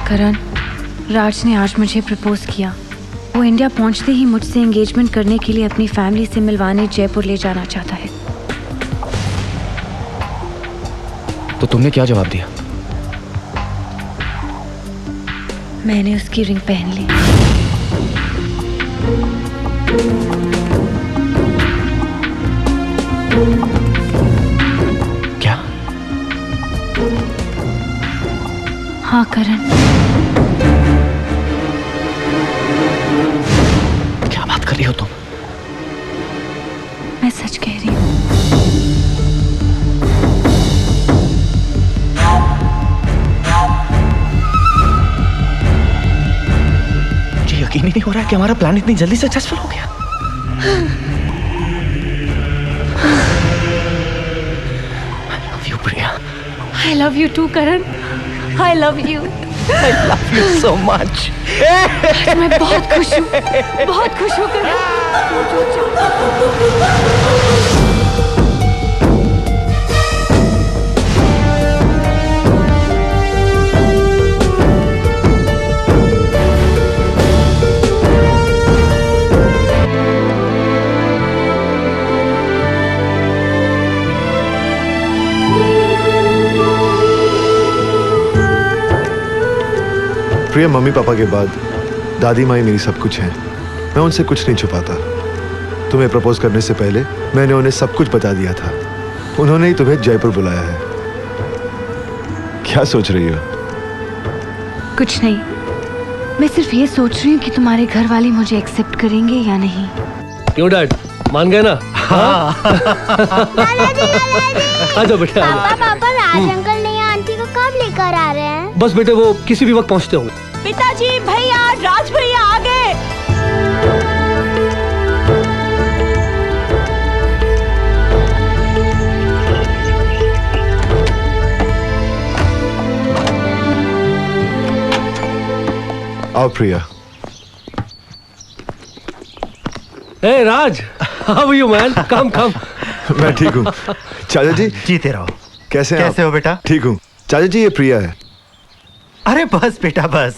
करण, राज ने आज मुझे प्रपोज किया। वो इंडिया पहुंचते ही मुझसे एंगेजमेंट करने के लिए अपनी फैमिली से मिलवाने जयपुर ले जाना चाहता है। तो तुमने क्या जवाब दिया? मैंने उसकी रिंग पहन ली। क्या? हाँ करण। क्या बात कर रही हो तुम? मैं सच कह रही हूँ। मुझे यकीन ही नहीं हो रहा है कि हमारा प्लान इतनी जल्दी सक्सेसफुल हो गया। I love you, Priya. I love you too, Karan. I love you. I love you so much. मैं बहुत खुश हूँ, बहुत खुश हूँ करण। प्रिया, मम्मी पापा के बाद दादी माँ मेरी सब कुछ है। मैं उनसे कुछ नहीं छुपाता। तुम्हें प्रपोज करने से पहले मैंने उन्हें सब कुछ बता दिया था। उन्होंने ही तुम्हें जयपुर बुलाया है। क्या सोच रही हो? कुछ नहीं, मैं सिर्फ ये सोच रही हूँ कि तुम्हारे घर वाले मुझे एक्सेप्ट करेंगे या नहीं। क्यों डैड, मान गए ना? हाँ। आ जाओ बेटा। पापा राज अंकल नई आंटी को कब लेकर आ रहे हैं? बस बेटे वो किसी भी वक्त पहुंचते होंगे। पिताजी, भैया, राज भैया आ गए। आओ प्रिया। ए राज, हाउ आर यू मैन? कम कम। मैं ठीक हूँ। चाचा जी जीते रहो। कैसे हैं कैसे आप? हो बेटा? ठीक हूँ। चाचा जी ये प्रिया है। अरे बस बेटा बस,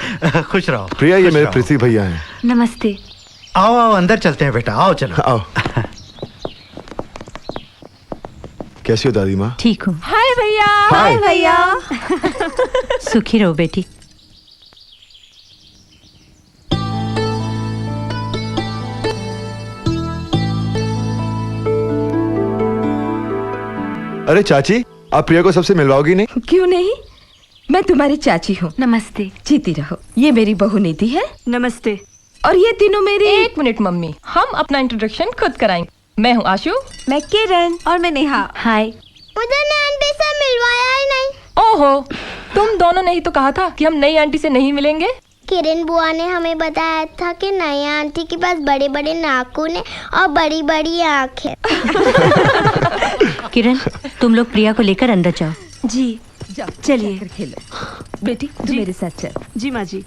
खुश रहो। प्रिया ये मेरे पृथ्वी भैया हैं। नमस्ते। आओ आओ अंदर चलते हैं बेटा, आओ चलो। आओ। कैसी हो दादी माँ? ठीक हूँ। हाय भैया। हाय भैया। सुखी रहो बेटी। अरे चाची, आप प्रिया को सबसे मिलवाओगी नहीं? क्यों नहीं, मैं तुम्हारी चाची हूँ। नमस्ते। जीती रहो। ये मेरी बहू निधि है। नमस्ते। और ये तीनों मेरी। एक मिनट मम्मी, हम अपना इंट्रोडक्शन खुद कराएंगे। मैं हूँ आशु। मैं किरण। और मैं नेहा। हाय। उधर ने आंटी से मिलवाया ही नहीं। ओहो, तुम दोनों ने ही तो कहा था कि हम नई आंटी से नहीं मिलेंगे। किरण बुआ ने हमें बताया था कि नया आंटी के पास बड़े बड़े नाखून है और बड़ी बड़ी आँखें। किरण, तुम लोग प्रिया को लेकर अंदर जाओ। जी चलिए। खेलो बेटी, तू मेरे साथ चल। जी माँ जी।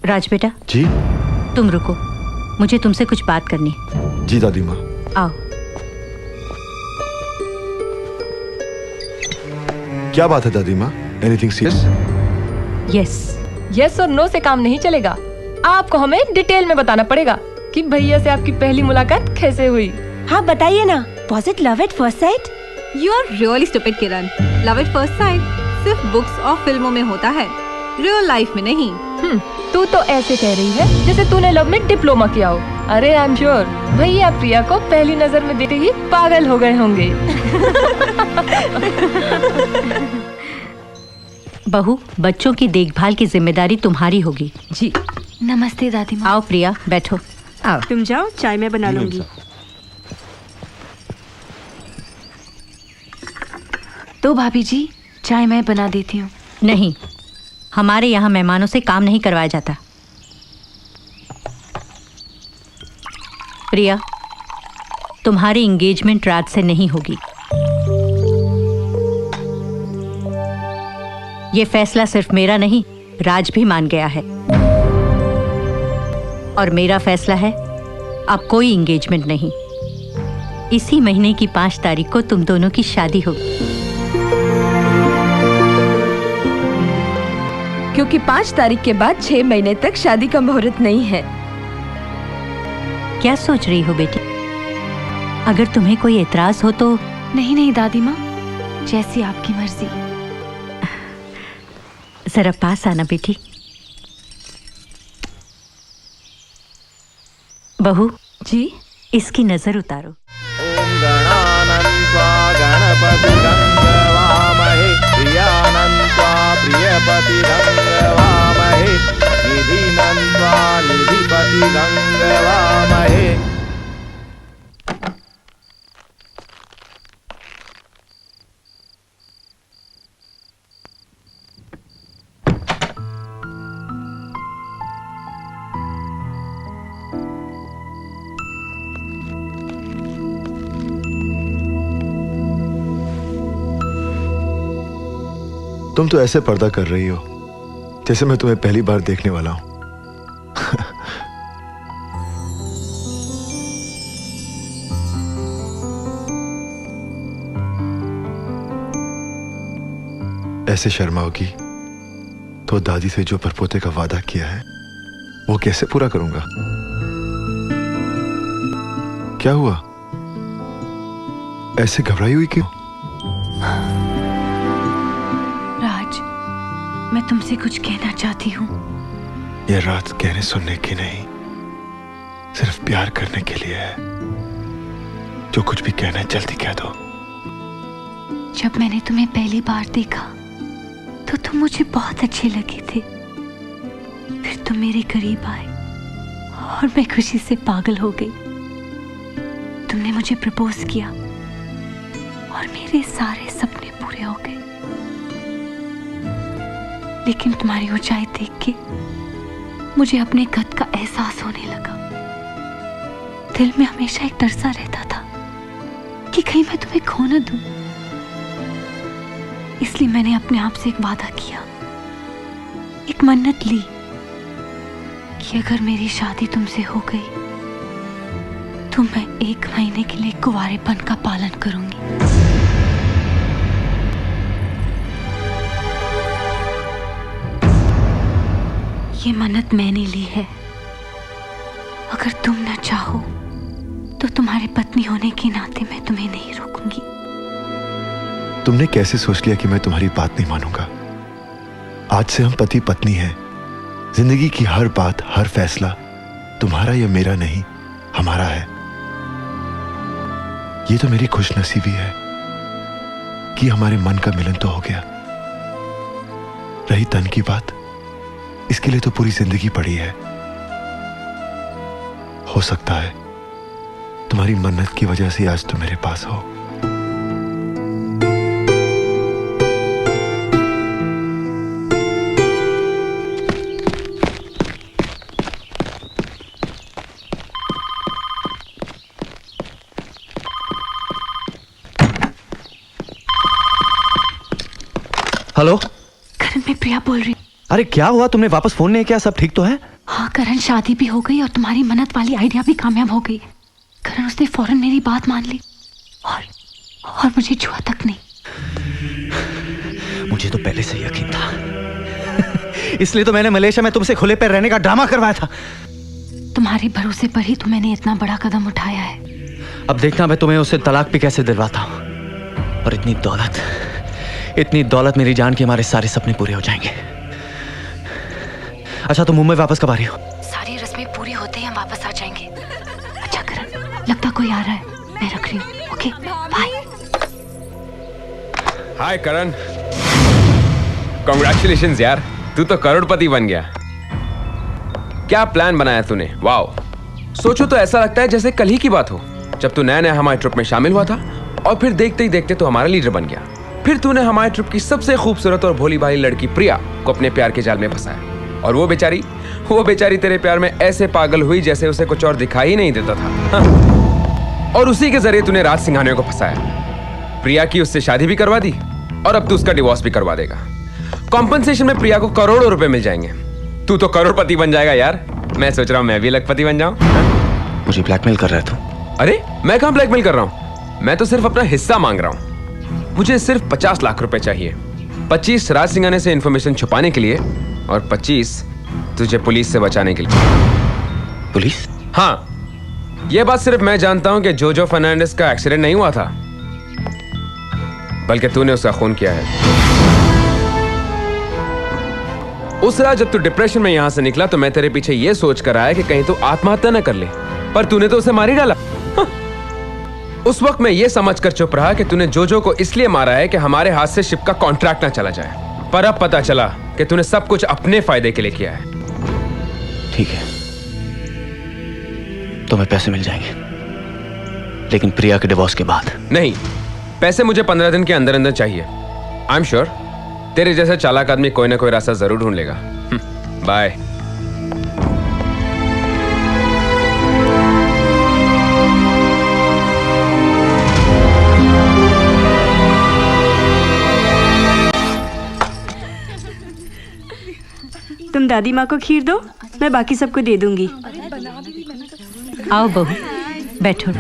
राज बेटा, जी तुम रुको, मुझे तुमसे कुछ बात करनी है। जी दादी माँ। आओ। क्या बात है दादी माँ? Anything serious? यस। यस और नो से काम नहीं चलेगा। आपको हमें डिटेल में बताना पड़ेगा कि भैया से आपकी पहली मुलाकात कैसे हुई। हाँ बताइए ना। Was it love at first sight? You are really stupid, Kiran. Love at first sight सिर्फ बुक्स और फिल्मों में होता है, रियल लाइफ में नहीं। तू तो ऐसे कह रही है जैसे तूने लव में डिप्लोमा किया हो। अरे आई एम श्योर भैया प्रिया को पहली नजर में देखते ही पागल हो गए होंगे। बहू, बच्चों की देखभाल की जिम्मेदारी तुम्हारी होगी। जी। नमस्ते दादी माँ। आओ प्रिया, बैठो। आओ। तुम जाओ, चाय मैं बना लूंगी। तो भाभी जी, चाय मैं बना देती हूँ। नहीं, हमारे यहाँ मेहमानों से काम नहीं करवाया जाता। प्रिया, तुम्हारी एंगेजमेंट रात से नहीं होगी। ये फैसला सिर्फ मेरा नहीं, राज भी मान गया है। और मेरा फैसला है, अब कोई एंगेजमेंट नहीं। इसी महीने की 5 तारीख को तुम दोनों की शादी होगी। क्योंकि 5 तारीख के बाद 6 महीने तक शादी का मुहूर्त नहीं है। क्या सोच रही हो बेटी? अगर तुम्हें कोई एतराज हो तो। नहीं नहीं दादी माँ, जैसी आपकी मर्जी। जरा पास आना बेटी। बहू जी, इसकी नजर उतारो। ओम गणानन्त्वा गणपति गंगवामहे प्रियानन्त्वा प्रियपति गंगवामहे निधिनन्त्वा निधिपति गंगवामहे। तुम तो ऐसे पर्दा कर रही हो जैसे मैं तुम्हें पहली बार देखने वाला हूं। ऐसे शर्माओगी तो दादी से जो परपोते का वादा किया है वो कैसे पूरा करूंगा? क्या हुआ? ऐसे घबराई हुई क्यों? मैं तुमसे कुछ कहना चाहती हूँ। ये रात कहने सुनने की नहीं, सिर्फ प्यार करने के लिए है। जो कुछ भी कहना है जल्दी कह दो। जब मैंने तुम्हें पहली बार देखा तो तुम मुझे बहुत अच्छे लगे थे। फिर तुम मेरे करीब आए और मैं खुशी से पागल हो गई। तुमने मुझे प्रपोज किया और मेरे सारे सपने पूरे हो गए। लेकिन तुम्हारी ऊंचाई देख के मुझे अपने कद का एहसास होने लगा। दिल में हमेशा एक डर सा रहता था कि कहीं मैं तुम्हें खो न दूं। इसलिए मैंने अपने आप से एक वादा किया, एक मन्नत ली कि अगर मेरी शादी तुमसे हो गई तो मैं 1 महीने के लिए कुंवारेपन का पालन करूंगी। ये मन्नत मैंने ली है। अगर तुम न चाहो तो तुम्हारी पत्नी होने के नाते मैं तुम्हें नहीं रोकूंगी। तुमने कैसे सोच लिया कि मैं तुम्हारी बात नहीं मानूंगा? आज से हम पति पत्नी हैं। जिंदगी की हर बात, हर फैसला तुम्हारा या मेरा नहीं, हमारा है। ये तो मेरी खुशनसीबी है कि हमारे मन का मिलन तो हो गया। रही तन की बात, इसके लिए तो पूरी जिंदगी पड़ी है। हो सकता है तुम्हारी मन्नत की वजह से आज तुम मेरे पास हो। हेलो करण, मैं प्रिया बोल रही हूँ। अरे क्या हुआ, तुमने वापस फोन नहीं किया? सब ठीक तो है? हाँ करण, शादी भी हो गई और तुम्हारी मन्नत वाली आइडिया भी कामयाब हो गई। करण, उसने फौरन मेरी बात मान ली और मुझे छुआ तक नहीं। मुझे तो पहले से यकीन था। इसलिए तो मैंने मलेशिया में तुमसे खुले पैर रहने का ड्रामा करवाया था। तुम्हारे भरोसे पर ही तो मैंने इतना बड़ा कदम उठाया है। अब देखना मैं तुम्हें उससे तलाक भी कैसे दिलवाता हूं। और इतनी दौलत मेरी जान के हमारे सारे सपने पूरे हो जाएंगे। अच्छा, तुम मुंबई वापस कब आ रही हो? सारी रस्में पूरी होते ही हम वापस आ जाएंगे। अच्छा करण, लगता कोई आ रहा है, मैं रख रही हूँ। Okay bye. Hi Karan, congratulations यार, तू तो करोड़पति बन गया। क्या प्लान बनाया तूने, वाओ। सोचो तो ऐसा लगता है जैसे कल ही की बात हो, जब तू नया नया हमारे ट्रिप में शामिल हुआ था और फिर देखते ही देखते तो हमारा लीडर बन गया। फिर तूने हमारे ट्रिप की सबसे खूबसूरत और भोली भाली लड़की प्रिया को अपने प्यार के जाल में फंसाया। और वो बेचारी तेरे प्यार में ऐसे पागल हुई जैसे उसे कुछ और दिखाई ही नहीं देता था। हाँ। और उसी के जरिए तूने राज सिंघानिया को फंसाया। प्रिया की उससे शादी भी करवा दी और अब तू उसका डिवोर्स भी करवा देगा। कॉम्पनसेशन में प्रिया को करोड़ों रुपए मिल जाएंगे। तू तो करोड़पति बन जाएगा यार। मैं सोच रहा हूँ मैं भी लखपति बन जाऊं। मुझे ब्लैकमेल कर रहा है तू? अरे मैं कहां ब्लैकमेल कर रहा हूं, मैं तो सिर्फ अपना हिस्सा मांग रहा हूं। मुझे सिर्फ 50 लाख रुपए चाहिए। 25 राज सिंघानिया से इंफॉर्मेशन छुपाने के लिए और 25 तुझे पुलिस से बचाने के लिए। पुलिस? हाँ, यह बात सिर्फ मैं जानता हूं कि जोजो फर्नांडिस का एक्सीडेंट नहीं हुआ था, बल्कि तूने उसका खून किया है। उस रात जब तू डिप्रेशन में यहां से निकला तो मैं तेरे पीछे यह सोच कर आया कि कहीं तू आत्महत्या न कर ले, पर तूने तो उसे मार ही डाला। हाँ। उस वक्त मैं ये समझकर चुप रहा कि तूने जोजो को इसलिए मारा है कि हमारे हाथ से शिप का कॉन्ट्रैक्ट ना चला जाए, पर अब पता चला कि तूने सब कुछ अपने फायदे के लिए किया है। ठीक है, तुम्हें पैसे मिल जाएंगे, लेकिन प्रिया के डिवोर्स के बाद नहीं। पैसे मुझे 15 दिन के अंदर अंदर चाहिए। आई एम श्योर तेरे जैसा चालाक आदमी कोई ना कोई रास्ता जरूर ढूंढ लेगा। बाय। तुम दादी माँ को खीर दो, मैं बाकी सबको दे दूंगी। आओ बहू, बैठो।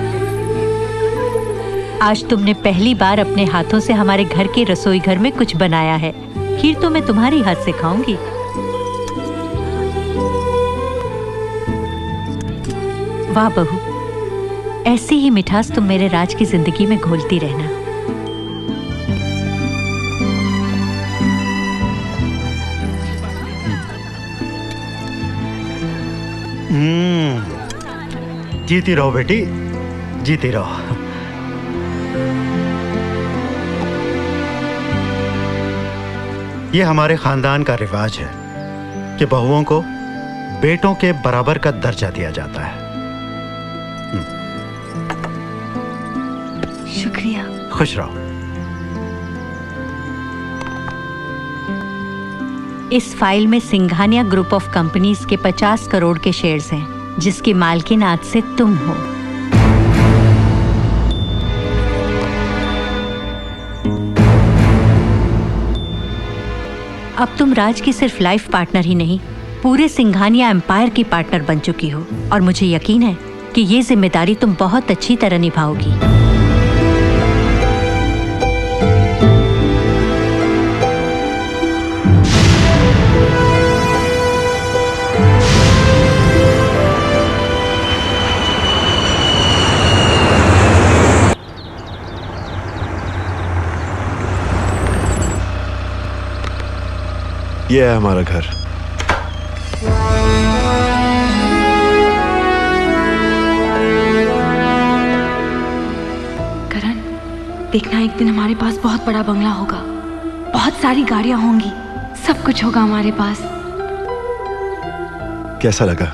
आज तुमने पहली बार अपने हाथों से हमारे घर के रसोई घर में कुछ बनाया है। खीर तो मैं तुम्हारी हाथ से खाऊंगी। वाह बहू, ऐसी ही मिठास तुम मेरे राज की जिंदगी में घोलती रहना। जीती रहो बेटी, जीती रहो। ये हमारे खानदान का रिवाज है कि बहुओं को बेटों के बराबर का दर्जा दिया जाता है। शुक्रिया। खुश रहो। इस फाइल में सिंघानिया ग्रुप ऑफ कंपनीज के 50 करोड़ के शेयर्स हैं, जिसकी मालकिन आज से तुम हो। अब तुम राज की सिर्फ लाइफ पार्टनर ही नहीं, पूरे सिंघानिया एम्पायर की पार्टनर बन चुकी हो, और मुझे यकीन है कि ये जिम्मेदारी तुम बहुत अच्छी तरह निभाओगी। ये है हमारा घर। करण, देखना एक दिन हमारे पास बहुत बड़ा बंगला होगा, बहुत सारी गाड़ियां होंगी, सब कुछ होगा हमारे पास। कैसा लगा?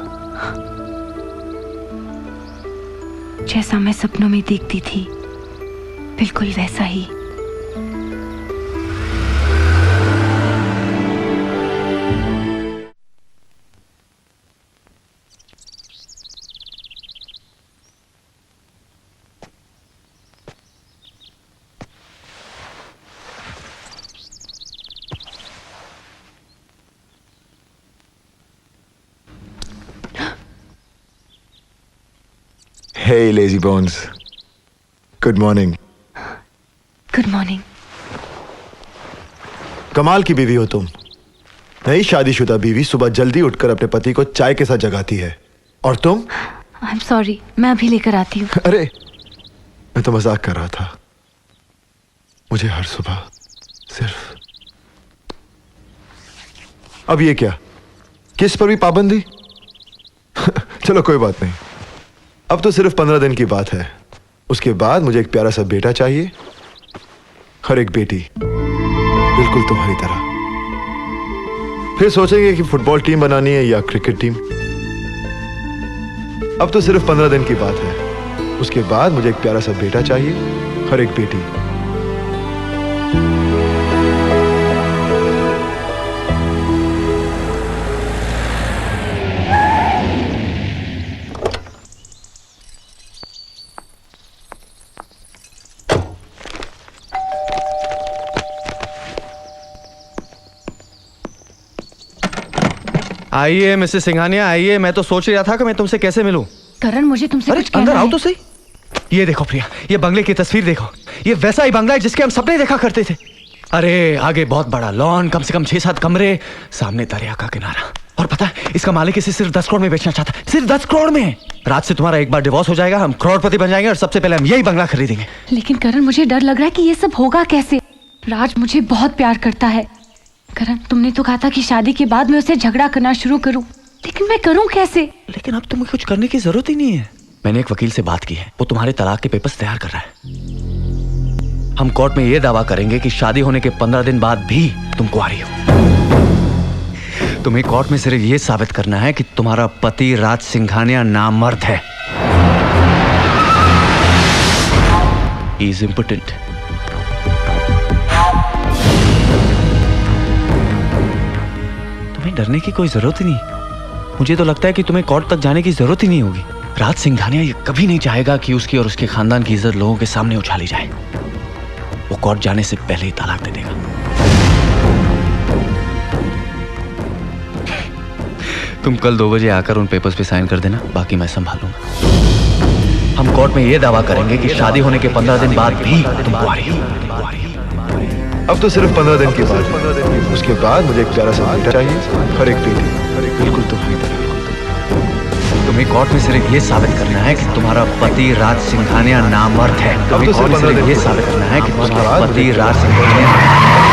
जैसा मैं सपनों में देखती थी, बिल्कुल वैसा ही। Hey, lazy bones. Good morning. Good morning. कमाल की बीवी हो तुम। नई शादीशुदा बीवी सुबह जल्दी उठकर अपने पति को चाय के साथ जगाती है, और तुम? आई एम सॉरी, मैं अभी लेकर आती हूँ। अरे मैं तो मजाक कर रहा था। मुझे हर सुबह सिर्फ। अब ये क्या, किस पर भी पाबंदी? चलो कोई बात नहीं, अब तो सिर्फ 15 दिन की बात है। उसके बाद मुझे एक प्यारा सा बेटा चाहिए, और एक बेटी बिल्कुल तुम्हारी तरह। फिर सोचेंगे कि फुटबॉल टीम बनानी है या क्रिकेट टीम। अब तो सिर्फ 15 दिन की बात है। उसके बाद मुझे एक प्यारा सा बेटा चाहिए और एक बेटी। आइए मिसेस सिंघानिया, आइए। मैं तो सोच रहा था कि मैं तुमसे कैसे मिलूं। करण, मुझे तुमसे कुछ कहना अंदर आओ है। तो सही। ये देखो प्रिया, ये बंगले की तस्वीर देखो। ये वैसा ही बंगला है जिसके हम सपने देखा करते थे। अरे आगे बहुत बड़ा लॉन, कम से कम 6-7 कमरे, सामने दरिया का किनारा। और पता है इसका मालिक इसे सिर्फ 10 करोड़ में बेचना चाहता है। सिर्फ 10 करोड़ में। रात से तुम्हारा एक बार डिवोर्स हो जाएगा, हम करोड़पति बन जाएंगे और सबसे पहले हम यही बंगला खरीदेंगे। लेकिन करण, मुझे डर लग रहा है कि ये सब होगा कैसे। राज मुझे बहुत प्यार करता है। करण, तुमने तो कहा था कि शादी के बाद मैं उससे झगड़ा करना शुरू करूं, लेकिन मैं करूं कैसे? लेकिन अब तुम्हें कुछ करने की जरूरत ही नहीं है। मैंने एक वकील से बात की है, वो तुम्हारे तलाक के पेपर्स तैयार कर रहा है। हम कोर्ट में ये दावा करेंगे कि शादी होने के 15 दिन बाद भी तुम कुंवारी हो। तुम्हें कोर्ट में सिर्फ ये साबित करना है कि तुम्हारा पति राज सिंघानिया नामर्द है। He is impotent. तुम्हें डरने की कोई जरूरत ही नहीं। मुझे तो लगता है कि तुम्हें कोर्ट तक जाने की जरूरत ही नहीं होगी। राज सिंघानिया ये कभी नहीं चाहेगा कि उसकी और उसके खानदान की इज्जत लोगों के सामने उछाली जाए। वो कोर्ट जाने से पहले ही तलाक दे देगा। तुम कल 2 बजे आकर उन पेपर्स पे साइन कर देना, बाकी मैं संभालूंगा। हम कोर्ट में ये दावा करेंगे कि शादी होने के 15 दिन बाद भी तुम कुंवारी हो। अब तो सिर्फ 15 दिन की बात है। उसके बाद मुझे एक प्यारा सा बेटा चाहिए और एक बेटी बिल्कुल तुम्हारी तरह। तुम्हें कोर्ट में सिर्फ ये साबित करना है कि तुम्हारा पति राज सिंघानिया नामर्द है। तुम्हें कोर्ट में सिर्फ ये साबित करना है कि तुम्हारा पति राज सिंघानिया।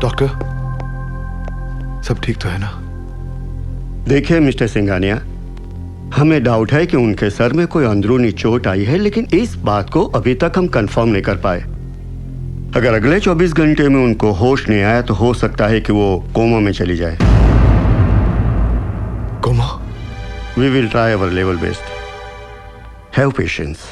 डॉक्टर, सब ठीक तो है ना? देखिए मिस्टर सिंघानिया, हमें डाउट है कि उनके सर में कोई अंदरूनी चोट आई है, लेकिन इस बात को अभी तक हम कंफर्म नहीं कर पाए। अगर अगले 24 घंटे में उनको होश नहीं आया तो हो सकता है कि वो कोमा में चली जाए। Coma? We will try our level best. Have patience.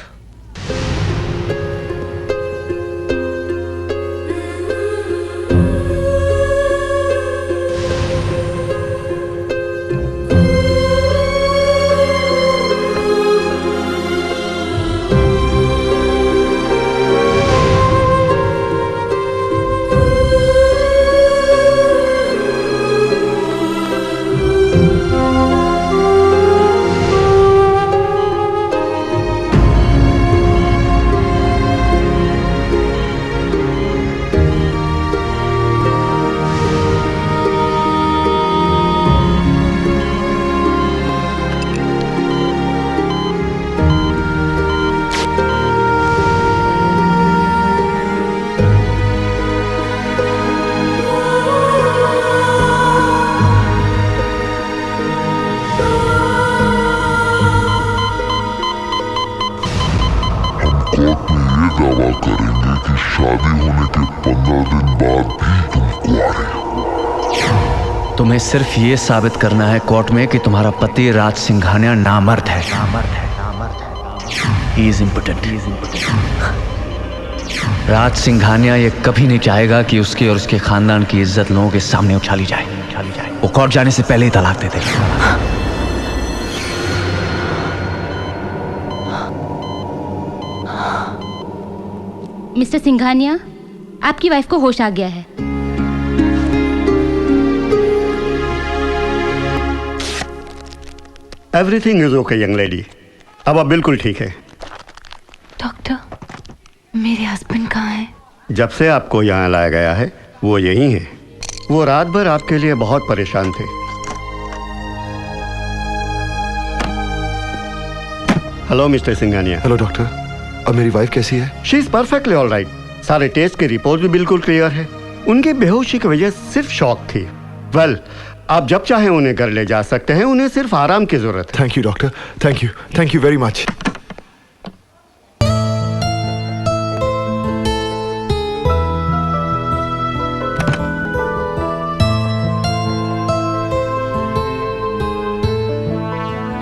बाद भी तुम कुंवारे हो। तुम्हें सिर्फ ये साबित करना है कोर्ट में कि तुम्हारा पति राज सिंघानिया नामर्द है। He is impotent. राज सिंघानिया ये कभी नहीं चाहेगा कि उसकी और उसके खानदान की इज्जत लोगों के सामने उछाली जाए। वो कोर्ट जाने से पहले ही तलाक दे देगा। मिस्टर सिंघानिया, आपकी वाइफ को होश आ गया है। Everything is okay young lady, अब आप बिल्कुल ठीक है। डॉक्टर, मेरे हस्बैंड कहाँ हैं? जब से आपको यहाँ लाया गया है वो यहीं है। वो रात भर आपके लिए बहुत परेशान थे। Hello mister Singhania. Hello doctor, अब मेरी वाइफ कैसी है? She is perfectly all right. सारे टेस्ट की रिपोर्ट भी बिल्कुल क्लियर है। उनकी बेहोशी की वजह सिर्फ शॉक थी। वेल, आप जब चाहे उन्हें घर ले जा सकते हैं। उन्हें सिर्फ आराम की जरूरत है। Thank you doctor, thank you very much.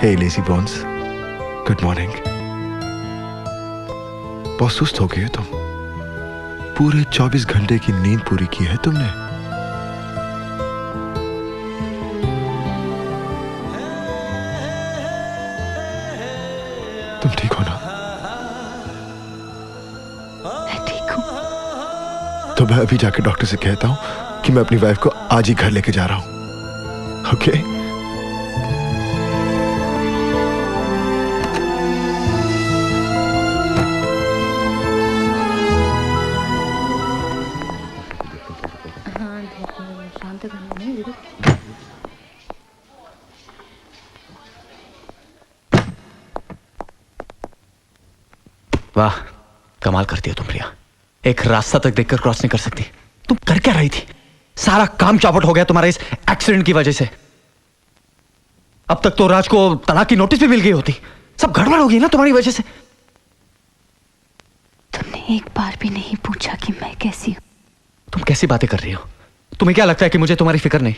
Hey lazy bones, good morning. बहुत सुस्त हो गए तुम। पूरे 24 घंटे की नींद पूरी की है तुमने। तुम ठीक हो ना? मैं ठीक हूँ। तो मैं अभी जाकर डॉक्टर से कहता हूँ कि मैं अपनी वाइफ को आज ही घर लेके जा रहा हूँ। ओके? वाह, कमाल कर दिया तुम प्रिया। एक रास्ता तक देखकर क्रॉस नहीं कर सकती। तुम कर क्या रही थी? सारा काम चौपट हो गया तुम्हारे इस एक्सीडेंट की वजह से। अब तक तो राज को तलाक की नोटिस भी मिल गई होती। सब गड़बड़ हो गई ना तुम्हारी वजह से। तुमने एक बार भी नहीं पूछा कि मैं कैसी हूं। तुम कैसी बातें कर रही हो? तुम्हें क्या लगता है कि मुझे तुम्हारी फिक्र नहीं?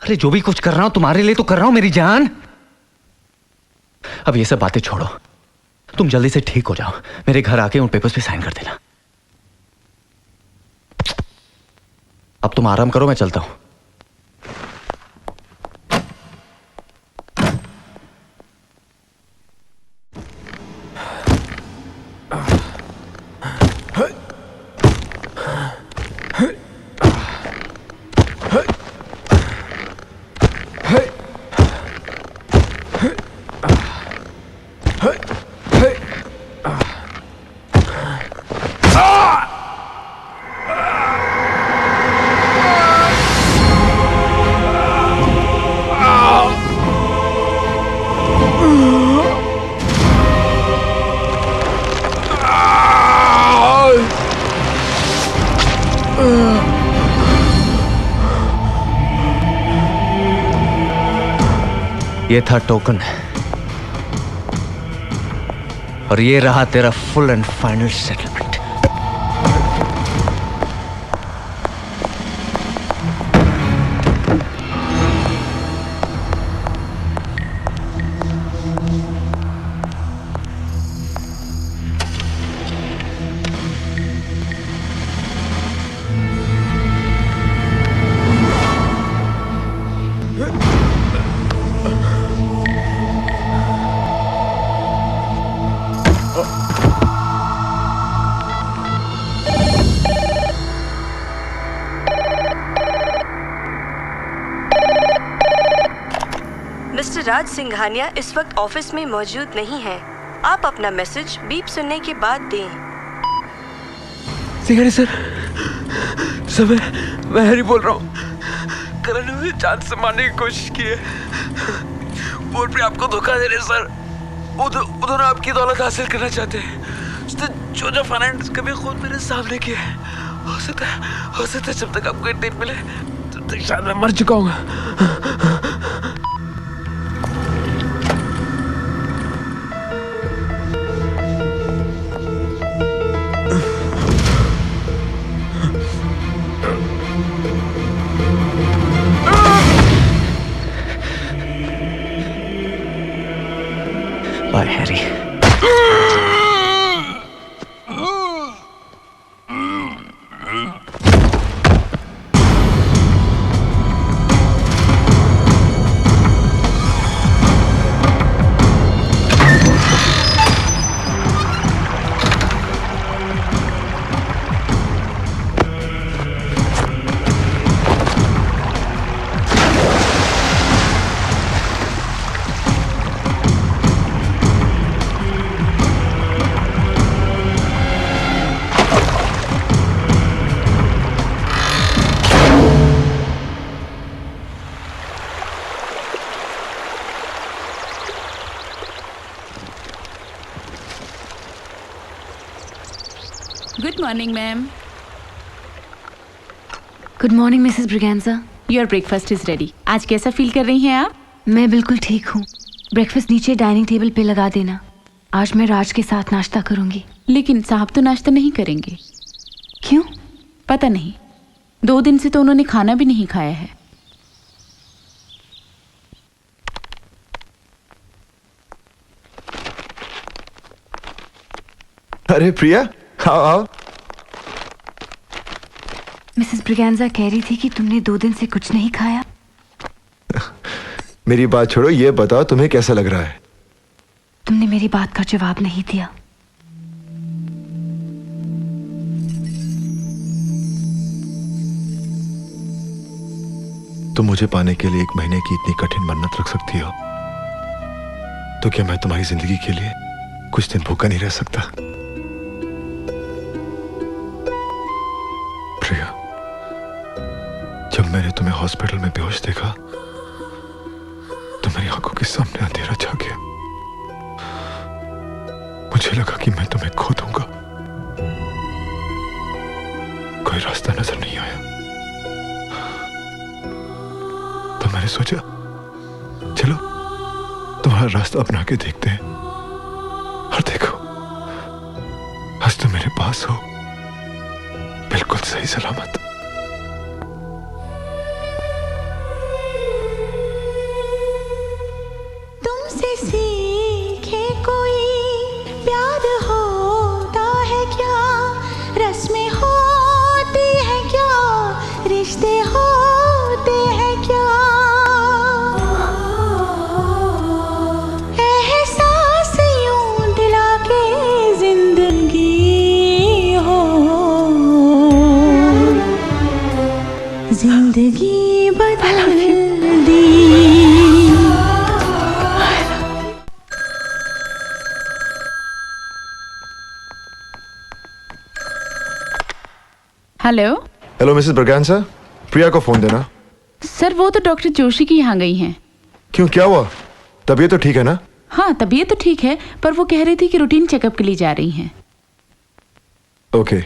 अरे जो भी कुछ कर रहा हूं तुम्हारे लिए तो कर रहा हूं मेरी जान। अब ये सब बातें छोड़ो, तुम जल्दी से ठीक हो जाओ। मेरे घर आके उन पेपर्स पे साइन कर देना। अब तुम आराम करो, मैं चलता हूं। ये था टोकन और ये रहा तेरा full and final settlement. Mister Raj Singhania इस वक्त ऑफिस में मौजूद नहीं है। आप अपना मैसेज बीप सुनने के बाद दें। सिंघानिया सर, मैं हैरी बोल रहा हूँ। करण ने मुझे जान से मारने की कोशिश की है। बोल पे आपको धोखा दे रहे सर। उधर आपकी दौलत हासिल करना चाहते हैं। उसने जो फाइनेंस कभी खुद मेरे सामने किया है। हो सकता है जब तक आपको एक डेट मिले तब तक शायद मैं मर चुका हूँ। Bye Harry. Good morning ma'am. Good morning Mrs Braganza. Your breakfast is ready. आज कैसा फील कर रही हैं आप? मैं बिल्कुल ठीक हूँ। ब्रेकफास्ट नीचे डाइनिंग टेबल पे लगा देना। आज मैं राज के साथ नाश्ता करूंगी। लेकिन साहब तो नाश्ता नहीं करेंगे। क्यों? पता नहीं, 2 दिन से तो उन्होंने खाना भी नहीं खाया है। अरे प्रिया, आओ आओ। मिसेस ब्रिगेंजा कह रही थी कि तुमने 2 दिन से कुछ नहीं खाया। मेरी बात छोड़ो, ये बताओ तुम्हें कैसा लग रहा है? तुमने मेरी बात का जवाब नहीं दिया। तुम मुझे पाने के लिए 1 महीने की इतनी कठिन मन्नत रख सकती हो, तो क्या मैं तुम्हारी जिंदगी के लिए कुछ दिन भूखा नहीं रह सकता? प्रिया, जब मैंने तुम्हें हॉस्पिटल में बेहोश देखा तो मेरी आंखों के सामने अंधेरा छा गया। मुझे लगा कि मैं तुम्हें खो दूंगा। कोई रास्ता नजर नहीं आया, तो मैंने सोचा चलो तुम्हारा रास्ता अपना के देखते हैं। और देखो, आज तुम मेरे पास हो, बिल्कुल सही सलामत। तुमसे सीखे कोई प्यार होता है क्या, रस्में होती है क्या, रिश्ते होते हैं क्या, एहसास यूं दिला के जिंदगी हो, जिंदगी बदल दी। हेलो। हेलो मिसेस ब्रिगेंजा, प्रिया को फोन देना। सर वो तो डॉक्टर जोशी की यहाँ गई हैं। क्यों, क्या हुआ? तबीयत तो ठीक है ना? हाँ तबीयत तो ठीक है, पर वो कह रही थी कि रूटीन चेकअप के लिए जा रही हैं। ओके।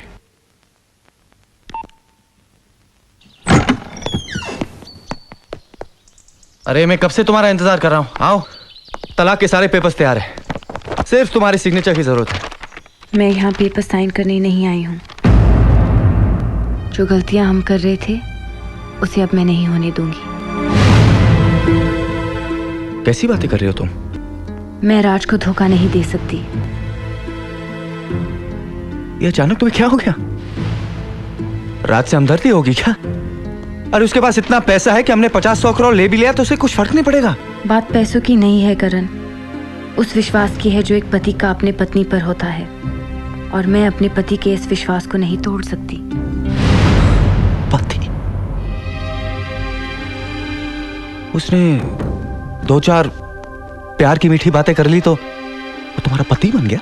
अरे मैं कब से तुम्हारा इंतजार कर रहा हूँ। आओ, तलाक के सारे पेपर्स तैयार हैं, सिर्फ तुम्हारी सिग्नेचर की जरूरत है। मैं यहाँ पेपर साइन करने नहीं आई हूँ। जो गलतियां हम कर रहे थे उसे अब मैं नहीं होने दूंगी। कैसी बातें कर रही हो तुम? मैं राज को धोखा नहीं दे सकती। ये अचानक तुम्हें क्या हो गया? राज से हमदर्दी होगी क्या? अरे उसके पास इतना पैसा है कि हमने 50-100 करोड़ ले भी लिया तो उसे कुछ फर्क नहीं पड़ेगा। बात पैसों की नहीं है करण, उस विश्वास की है जो एक पति का अपने पत्नी पर होता है, और मैं अपने पति के इस विश्वास को नहीं तोड़ सकती। पति? उसने 2-4 प्यार की मीठी बातें कर ली तो वो तुम्हारा पति बन गया?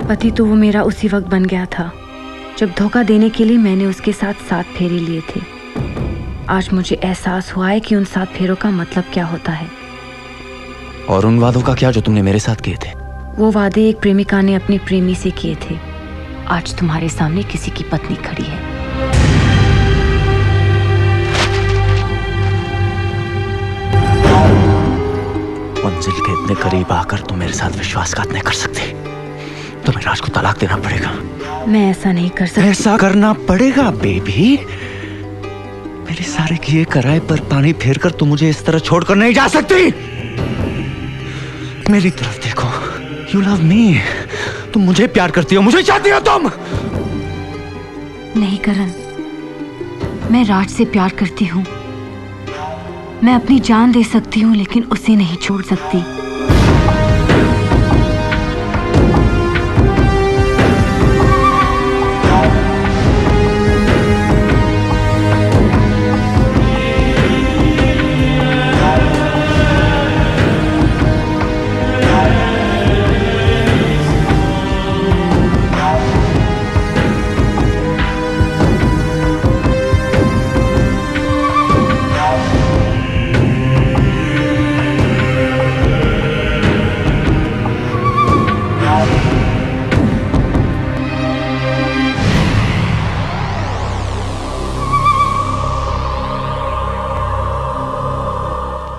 पति तो वो मेरा उसी वक्त बन गया था जब धोखा देने के लिए मैंने उसके साथ 7 फेरे लिए थे। आज मुझे एहसास हुआ है कि उन 7 फेरों का मतलब क्या होता है। और उन वादों का क्या जो तुमने मेरे साथ किए थे? वो वादे एक प्रेमिका ने अपने प्रेमी से किए थे। आज तुम्हारे सामने किसी की पत्नी खड़ी है। मंजिल के इतने करीब आकर तुम मेरे साथ विश्वासघात नहीं कर सकते। तुम्हें राज को तलाक देना पड़ेगा। मैं ऐसा नहीं कर सकती। ऐसा करना पड़ेगा बेबी। मेरे सारे किए कराए पर पानी फेर कर तुम मुझे इस तरह छोड़कर नहीं जा सकती। मेरी तरफ देखो, You love me. तुम मुझे प्यार करती हो, मुझे चाहती हो तुम। नहीं करण, मैं राज से प्यार करती हूँ। मैं अपनी जान दे सकती हूँ लेकिन उसे नहीं छोड़ सकती।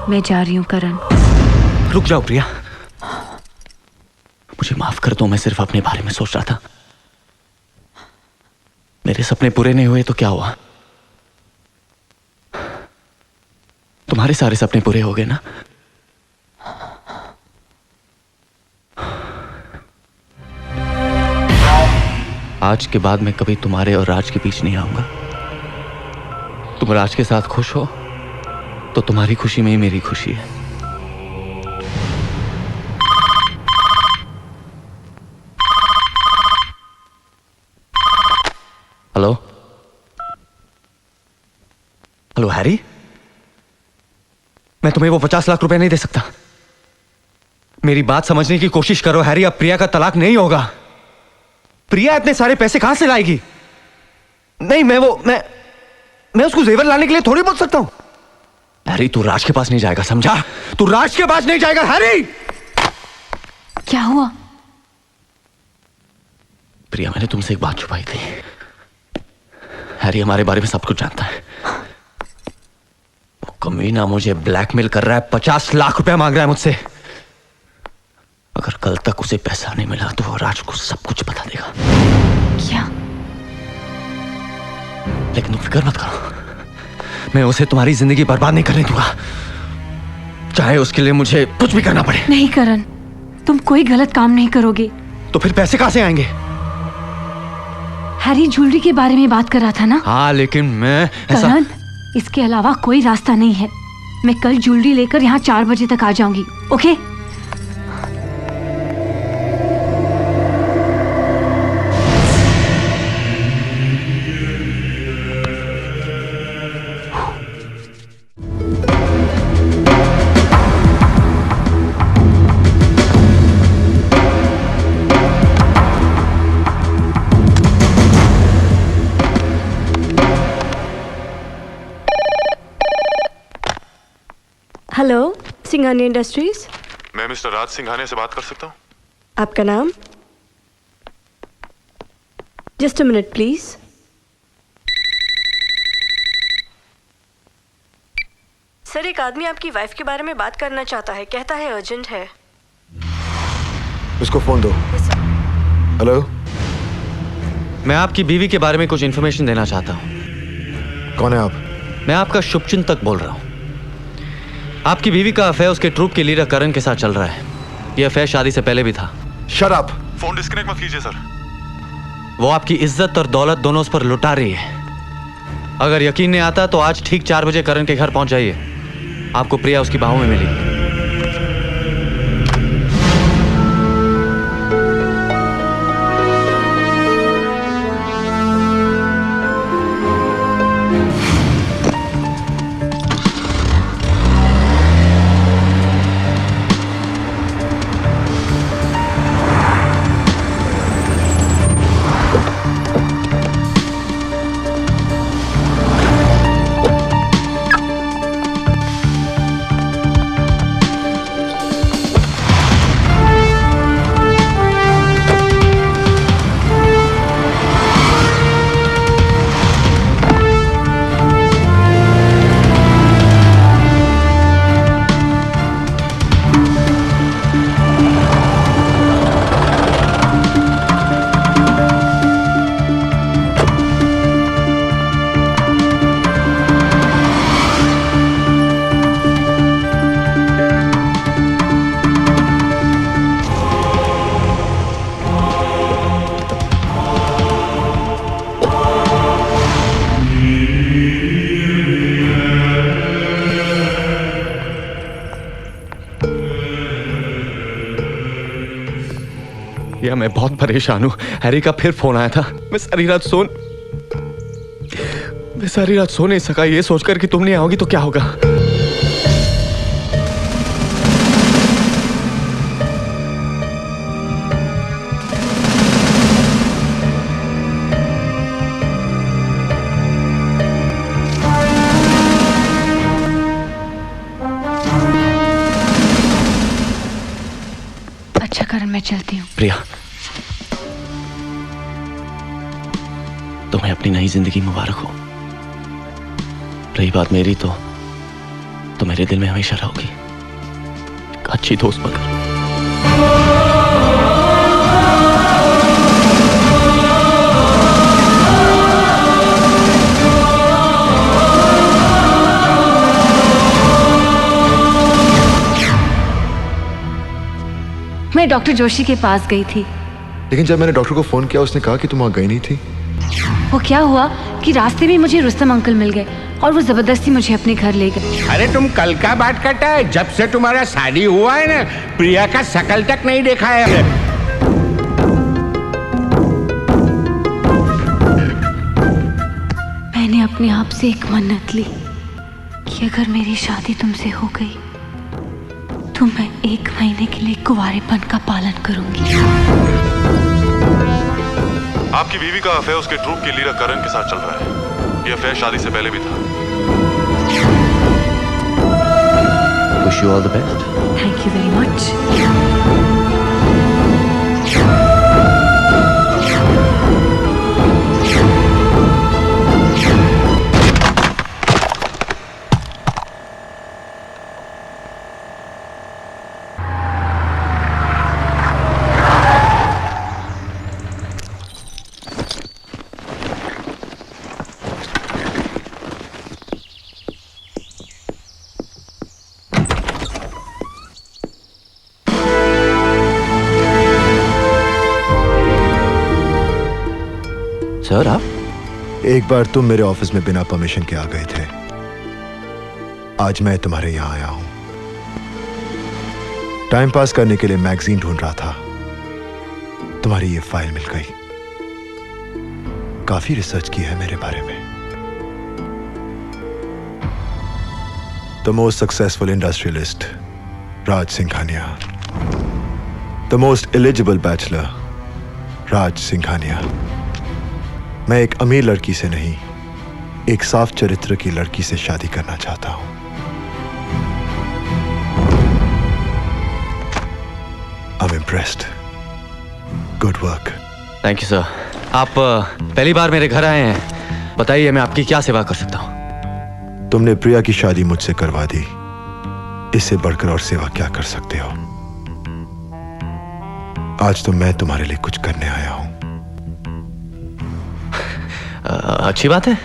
मैं जा रही हूँ करण। रुक जाओ प्रिया, मुझे माफ कर दो, मैं सिर्फ अपने बारे में सोच रहा था। मेरे सपने पूरे नहीं हुए तो क्या हुआ? तुम्हारे सारे सपने पूरे हो गए ना। आज के बाद मैं कभी तुम्हारे और राज के बीच नहीं आऊंगा। तुम राज के साथ खुश हो तो तुम्हारी खुशी में ही मेरी खुशी है। हेलो हेलो हैरी, मैं तुम्हें वो 50 लाख रुपए नहीं दे सकता। मेरी बात समझने की कोशिश करो हैरी, अब प्रिया का तलाक नहीं होगा। प्रिया इतने सारे पैसे कहां से लाएगी? नहीं, मैं उसको जेवर लाने के लिए थोड़ी बोल सकता हूं। हैरी, तू राज के पास नहीं जाएगा, समझा? तू राज के पास नहीं जाएगा हैरी। क्या हुआ? प्रिया, मैंने तुमसे एक बात छुपाई थी। हैरी हमारे बारे में सब कुछ जानता है। वो कमीना मुझे ब्लैकमेल कर रहा है, 50 लाख रुपया मांग रहा है मुझसे। अगर कल तक उसे पैसा नहीं मिला तो वो राज को सब कुछ बता देगा। क्या? लेकिन तुम फिक्र मत करो, मैं उसे तुम्हारी जिंदगी बर्बाद नहीं करने दूंगा, चाहे उसके लिए मुझे कुछ भी करना पड़े। नहीं करण, तुम कोई गलत काम नहीं करोगे। तो फिर पैसे कहां से आएंगे? हैरी ज्वेलरी के बारे में बात कर रहा था ना? हाँ, लेकिन मैं ऐसा... करण, इसके अलावा कोई रास्ता नहीं है। मैं कल ज्वेलरी लेकर यहाँ 4 बजे तक आ जाऊंगी, ओके? Hello, Singhania industries. मैं मिस्टर राज सिंघानिया से बात कर सकता हूँ? आपका नाम? Just a minute please. Sir, एक आदमी आपकी वाइफ के बारे में बात करना चाहता है, कहता है अर्जेंट है। उसको फोन दो। हेलो, मैं आपकी बीवी के बारे में कुछ इंफॉर्मेशन देना चाहता हूँ। कौन है आप? मैं आपका शुभचिंतक बोल रहा हूँ। आपकी बीवी का अफेयर उसके ट्रूप के लीडर करण के साथ चल रहा है। यह अफेयर शादी से पहले भी था। Shut up. फोन डिस्कनेक्ट मत कीजिए सर। वो आपकी इज्जत और दौलत दोनों उस पर लुटा रही है। अगर यकीन नहीं आता तो आज ठीक 4 बजे करण के घर पहुंच जाइए। आपको प्रिया उसकी बाहों में मिलेगी। प्रिया, मैं बहुत परेशान हूँ। हैरी का फिर फोन आया था। मैं सारी रात सो नहीं सका, ये सोचकर कि तुम नहीं आओगी तो क्या होगा। अच्छा करण, मैं चलती हूँ। प्रिया, तुम्हें अपनी नई जिंदगी मुबारक हो। रही बात मेरी, तो मेरे दिल में हमेशा रहोगी। एक अच्छी दोस्त बनकर। मैं डॉक्टर जोशी के पास गई थी। लेकिन जब मैंने डॉक्टर को फोन किया, उसने कहा कि तुम वहां गई नहीं थी। वो क्या हुआ कि रास्ते में मुझे रुस्तम अंकल मिल गए और वो जबरदस्ती मुझे अपने घर ले गए। अरे तुम कल का बात करता है? जब से तुम्हारा शादी हुआ है ना, प्रिया का शकल तक नहीं देखा है। मैंने अपने आप से एक मन्नत ली कि अगर मेरी शादी तुमसे हो गई तो मैं 1 महीने के लिए कुंवारेपन का पालन करूंगी। आपकी बीवी का अफेयर उसके ट्रूप की लीडर करण के साथ चल रहा है। ये अफेयर शादी से पहले भी था। Wish you all the best. Thank you very much. Sir, आप एक बार तुम मेरे ऑफिस में बिना परमिशन के आ गए थे। आज मैं तुम्हारे यहां आया हूं। टाइम पास करने के लिए मैगजीन ढूंढ रहा था, तुम्हारी ये फाइल मिल गई। काफी रिसर्च की है मेरे बारे में। The most successful industrialist Raj Singhania, the most eligible bachelor Raj Singhania. मैं एक अमीर लड़की से नहीं, एक साफ चरित्र की लड़की से शादी करना चाहता हूं। I'm impressed. Good work. Thank you sir. आप पहली बार मेरे घर आए हैं, बताइए मैं आपकी क्या सेवा कर सकता हूं। तुमने प्रिया की शादी मुझसे करवा दी, इससे बढ़कर और सेवा क्या कर सकते हो। आज तो मैं तुम्हारे लिए कुछ करने आया हूं। अच्छी बात है,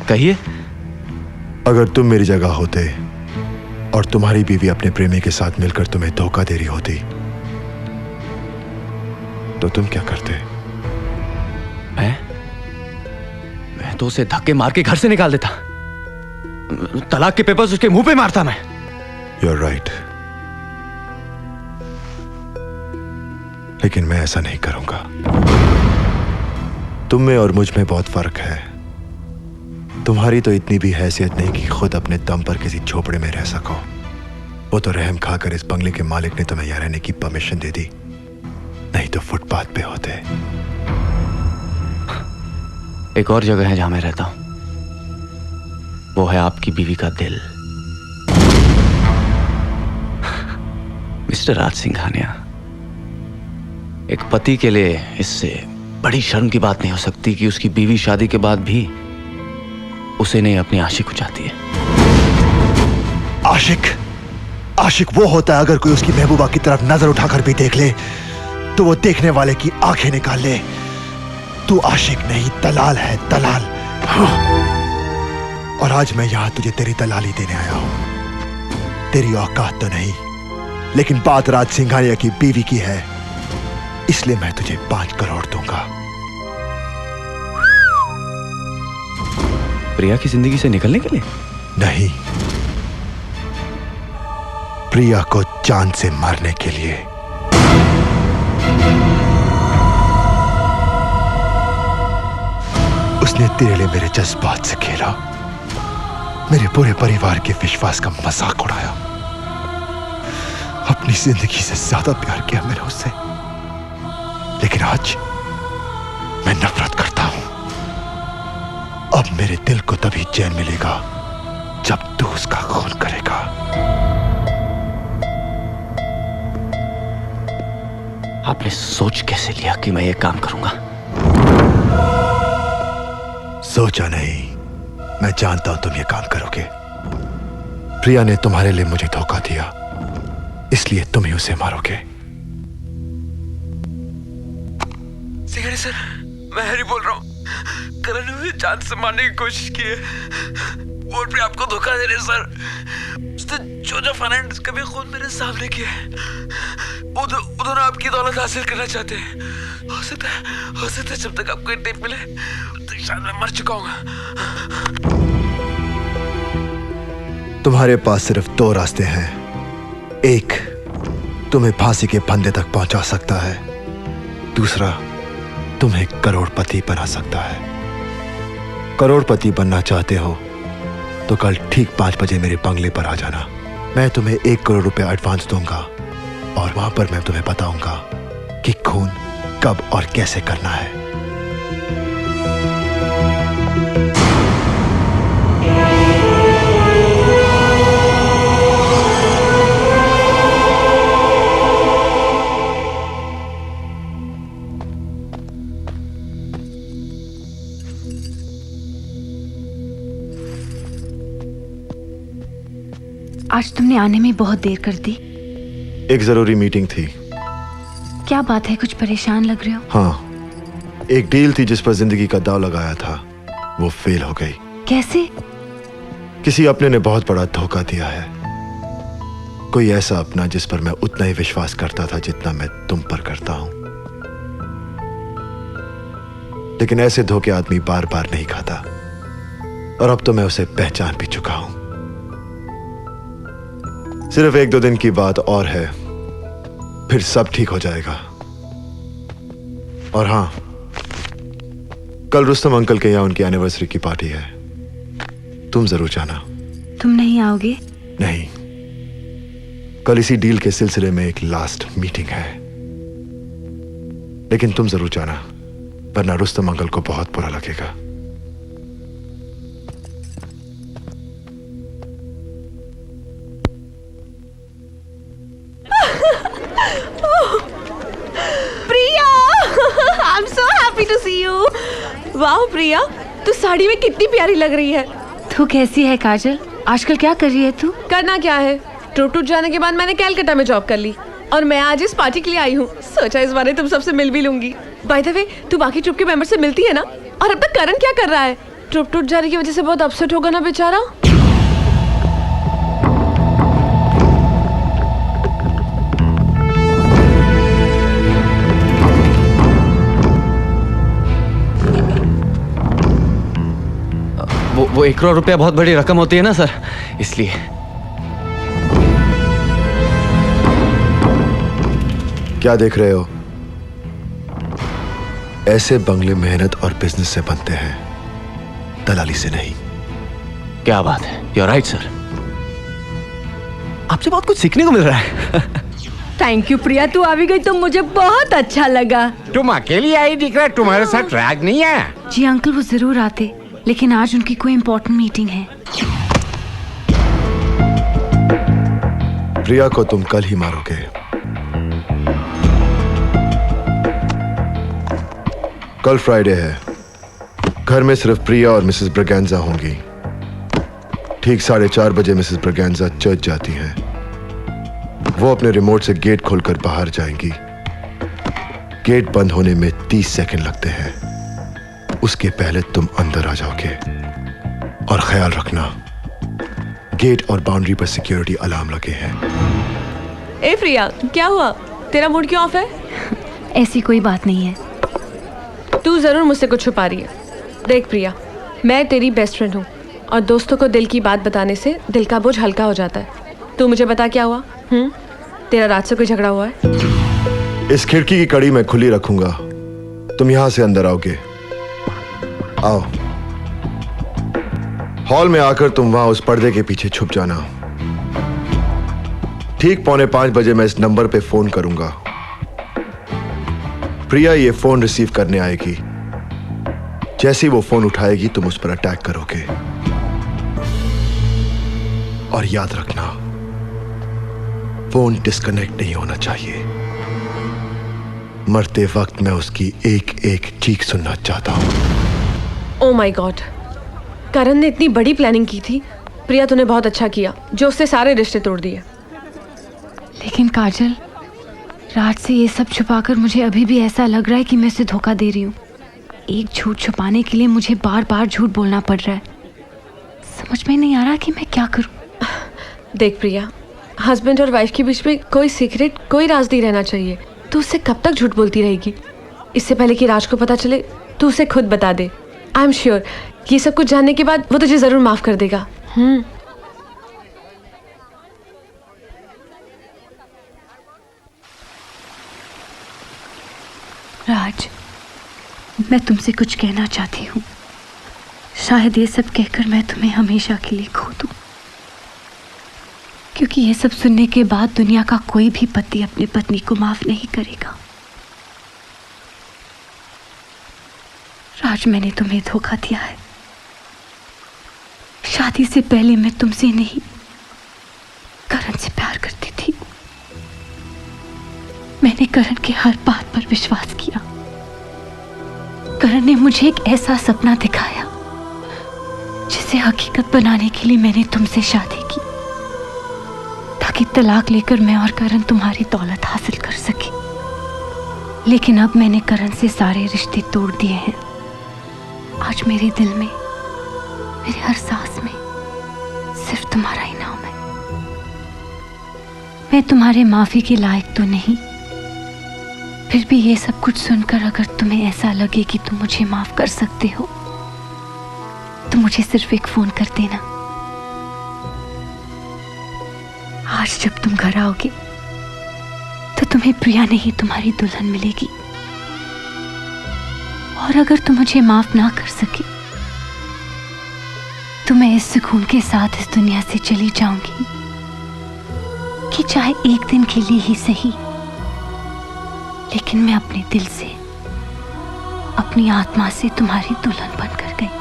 कहिए। अगर तुम मेरी जगह होते और तुम्हारी बीवी अपने प्रेमी के साथ मिलकर तुम्हें धोखा दे रही होती तो तुम क्या करते? मैं तो उसे धक्के मार के घर से निकाल देता। तलाक के पेपर्स उसके मुंह पे मारता मैं। You're right. लेकिन मैं ऐसा नहीं करूंगा। तुम में और मुझ में बहुत फर्क है। तुम्हारी तो इतनी भी हैसियत नहीं कि खुद अपने दम पर किसी झोपड़े में रह सको। वो तो रहम खाकर इस बंगले के मालिक ने तुम्हें यहाँ रहने की परमिशन दे दी, नहीं तो फुटपाथ पे होते। एक और जगह है जहां मैं रहता हूं, वो है आपकी बीवी का दिल। मिस्टर राज सिंघानिया, एक पति के लिए इससे बड़ी शर्म की बात नहीं हो सकती कि उसकी बीवी शादी के बाद भी उसे नहीं अपनी आशिक को चाहती है। आशिक वो होता है अगर कोई उसकी महबूबा की तरफ नजर उठाकर भी देख ले तो वो देखने वाले की आंखें निकाल ले। तू आशिक नहीं, दलाल है, दलाल। और आज मैं यहां तुझे तेरी दलाली देने आया हूं। तेरी औकात तो नहीं, लेकिन बात राज सिंघानिया की बीवी की है, इसलिए मैं तुझे 5 करोड़ दूंगा। प्रिया की जिंदगी से निकलने के लिए? नहीं, प्रिया को जान से मारने के लिए। उसने तेरे लिए मेरे जज्बात से खेला, मेरे पूरे परिवार के विश्वास का मजाक उड़ाया। अपनी जिंदगी से ज्यादा प्यार किया मैंने उससे, लेकिन आज मैं नफरत करता हूं। अब मेरे दिल को तभी चैन मिलेगा जब तू उसका खून करेगा। आपने सोच कैसे लिया कि मैं ये काम करूंगा? सोचा नहीं, मैं जानता हूं तुम ये काम करोगे। प्रिया ने तुम्हारे लिए मुझे धोखा दिया, इसलिए तुम ही उसे मारोगे। सिंघानिया सर, मैं हैरी बोल रहा हूँ। करण ने मुझे जान से मारने की कोशिश की है और फिर आपको धोखा दे रहे सर। उसने जोजो फर्नांडिस का भी खून मेरे सामने किया है। उधर आपकी दौलत हासिल करना चाहते हैं। हो सकता है जब तक आपको टेप मिले तो शायद मैं मर चुका हूँ। तुम्हारे पास सिर्फ दो रास्ते हैं। एक तुम्हें फांसी के फंदे तक पहुंचा सकता है, दूसरा तुम्हें करोड़पति बना सकता है। करोड़पति बनना चाहते हो तो कल ठीक 5 बजे मेरे बंगले पर आ जाना। मैं तुम्हें 1 करोड़ रुपए एडवांस दूंगा और वहां पर मैं तुम्हें बताऊंगा कि खून कब और कैसे करना है। आज तुमने आने में बहुत देर कर दी। एक जरूरी मीटिंग थी। क्या बात है, कुछ परेशान लग रहे हो? हाँ, एक डील थी जिस पर जिंदगी का दाव लगाया था, वो फेल हो गई। कैसे? किसी अपने ने बहुत बड़ा धोखा दिया है। कोई ऐसा अपना जिस पर मैं उतना ही विश्वास करता था जितना मैं तुम पर करता हूं। लेकिन ऐसे धोखे आदमी बार बार नहीं खाता, और अब तो मैं उसे पहचान भी चुका हूं। सिर्फ 1-2 दिन की बात और है, फिर सब ठीक हो जाएगा। और हां, कल रुस्तम अंकल के यहां उनकी एनिवर्सरी की पार्टी है, तुम जरूर जाना। तुम नहीं आओगे? नहीं, कल इसी डील के सिलसिले में एक लास्ट मीटिंग है, लेकिन तुम जरूर जाना, वरना रुस्तम अंकल को बहुत बुरा लगेगा। वाह प्रिया, तू साड़ी में कितनी प्यारी लग रही है। तू कैसी है काजल? आजकल क्या कर रही है तू? करना क्या है, टूट जाने के बाद मैंने कैलकाटा में जॉब कर ली और मैं आज इस पार्टी के लिए आई हूँ। सोचा इस बारे तुम सबसे मिल भी लूंगी। बाय द वे, तू बाकी ट्रुप के मेंबर से मिलती है ना? और अब तक करण क्या कर रहा है? ट्रुप टूट जाने की वजह से बहुत अपसेट होगा ना बेचारा। वो 1 करोड़ रुपया बहुत बड़ी रकम होती है ना सर, इसलिए। क्या देख रहे हो? ऐसे बंगले मेहनत और बिजनेस से बनते हैं, दलाली से नहीं। क्या बात है, यू आर राइट सर। आपसे बहुत कुछ सीखने को मिल रहा है। थैंक यू प्रिया, तू आ भी गई तो मुझे बहुत अच्छा लगा। तुम अकेली आई दिख रहा है, तुम्हारे साथ राग नहीं आया? जी अंकल, वो जरूर आते, लेकिन आज उनकी कोई इंपॉर्टेंट मीटिंग है। प्रिया को तुम कल ही मारोगे। कल फ्राइडे है, घर में सिर्फ प्रिया और मिसेस ब्रगैंजा होंगी। ठीक 4:30 बजे मिसेस ब्रगैंजा चर्च जाती हैं। वो अपने रिमोट से गेट खोलकर बाहर जाएंगी। गेट बंद होने में 30 सेकंड लगते हैं। उसके पहले तुम अंदर आ जाओगे। और ख्याल रखना, गेट और बाउंड्री पर सिक्योरिटी अलार्म लगे हैं। ए प्रिया, क्या हुआ? तेरा मूड क्यों ऑफ है? ऐसी कोई बात नहीं है। तू जरूर मुझसे कुछ छुपा रही है। देख प्रिया, मैं तेरी बेस्ट फ्रेंड हूँ और दोस्तों को दिल की बात बताने से दिल का बोझ हल्का हो जाता है। तू मुझे बता क्या हुआ? तेरा रात से कोई झगड़ा हुआ है? इस खिड़की की कड़ी मैं खुली रखूंगा, तुम यहां से अंदर आओगे। आओ। हॉल में आकर तुम वहां उस पर्दे के पीछे छुप जाना। ठीक 4:45 बजे मैं इस नंबर पे फोन करूंगा। प्रिया ये फोन रिसीव करने आएगी। जैसे ही वो फोन उठाएगी तुम उस पर अटैक करोगे। और याद रखना, फोन डिस्कनेक्ट नहीं होना चाहिए। मरते वक्त मैं उसकी एक एक चीख सुनना चाहता हूं। ओह माय गॉड, करण ने इतनी बड़ी प्लानिंग की थी। प्रिया तूने बहुत अच्छा किया जो उससे सारे रिश्ते तोड़ दिए। लेकिन काजल, राज से ये सब छुपाकर मुझे अभी भी ऐसा लग रहा है कि मैं उसे धोखा दे रही हूँ। एक झूठ छुपाने के लिए मुझे बार बार झूठ बोलना पड़ रहा है। समझ में नहीं आ रहा कि मैं क्या करूँ। देख प्रिया, हस्बैंड और वाइफ के बीच में कोई सीक्रेट, कोई राज नहीं रहना चाहिए। तू उससे कब तक झूठ बोलती रहेगी? इससे पहले कि राज को पता चले तू उसे खुद बता दे। आई एम श्योर ये सब कुछ जानने के बाद वो तुझे जरूर माफ कर देगा। राज, मैं तुमसे कुछ कहना चाहती हूँ। शायद ये सब कहकर मैं तुम्हें हमेशा के लिए खो दूं, क्योंकि ये सब सुनने के बाद दुनिया का कोई भी पति अपनी पत्नी को माफ नहीं करेगा। राज, मैंने तुम्हें धोखा दिया है। शादी से पहले मैं तुमसे नहीं, करण से प्यार करती थी। मैंने करण के हर बात पर विश्वास किया। करण ने मुझे एक ऐसा सपना दिखाया जिसे हकीकत बनाने के लिए मैंने तुमसे शादी की, ताकि तलाक लेकर मैं और करण तुम्हारी दौलत हासिल कर सके। लेकिन अब मैंने करण से सारे रिश्ते तोड़ दिए हैं। आज मेरे दिल में, मेरे हर सांस में सिर्फ तुम्हारा ही नाम है। मैं तुम्हारे माफी के लायक तो नहीं, फिर भी ये सब कुछ सुनकर अगर तुम्हें ऐसा लगे कि तुम मुझे माफ कर सकते हो तो मुझे सिर्फ एक फोन कर देना। आज जब तुम घर आओगे तो तुम्हें प्रिया नहीं, तुम्हारी दुल्हन मिलेगी। और अगर तुम मुझे माफ ना कर सके तो मैं इस सुकून के साथ इस दुनिया से चली जाऊंगी कि चाहे एक दिन के लिए ही सही, लेकिन मैं अपने दिल से, अपनी आत्मा से तुम्हारी दुल्हन बनकर गई।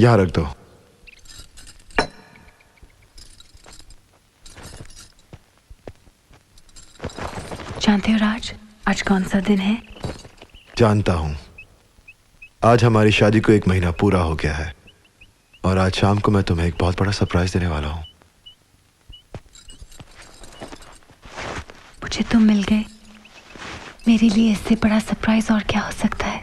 यहां रख दो। जानते हो राज, आज कौन सा दिन है? जानता हूं। आज हमारी शादी को 1 महीना पूरा हो गया है और आज शाम को मैं तुम्हें एक बहुत बड़ा सरप्राइज देने वाला हूं। मुझे तुम मिल गए। मेरे लिए इससे बड़ा सरप्राइज और क्या हो सकता है?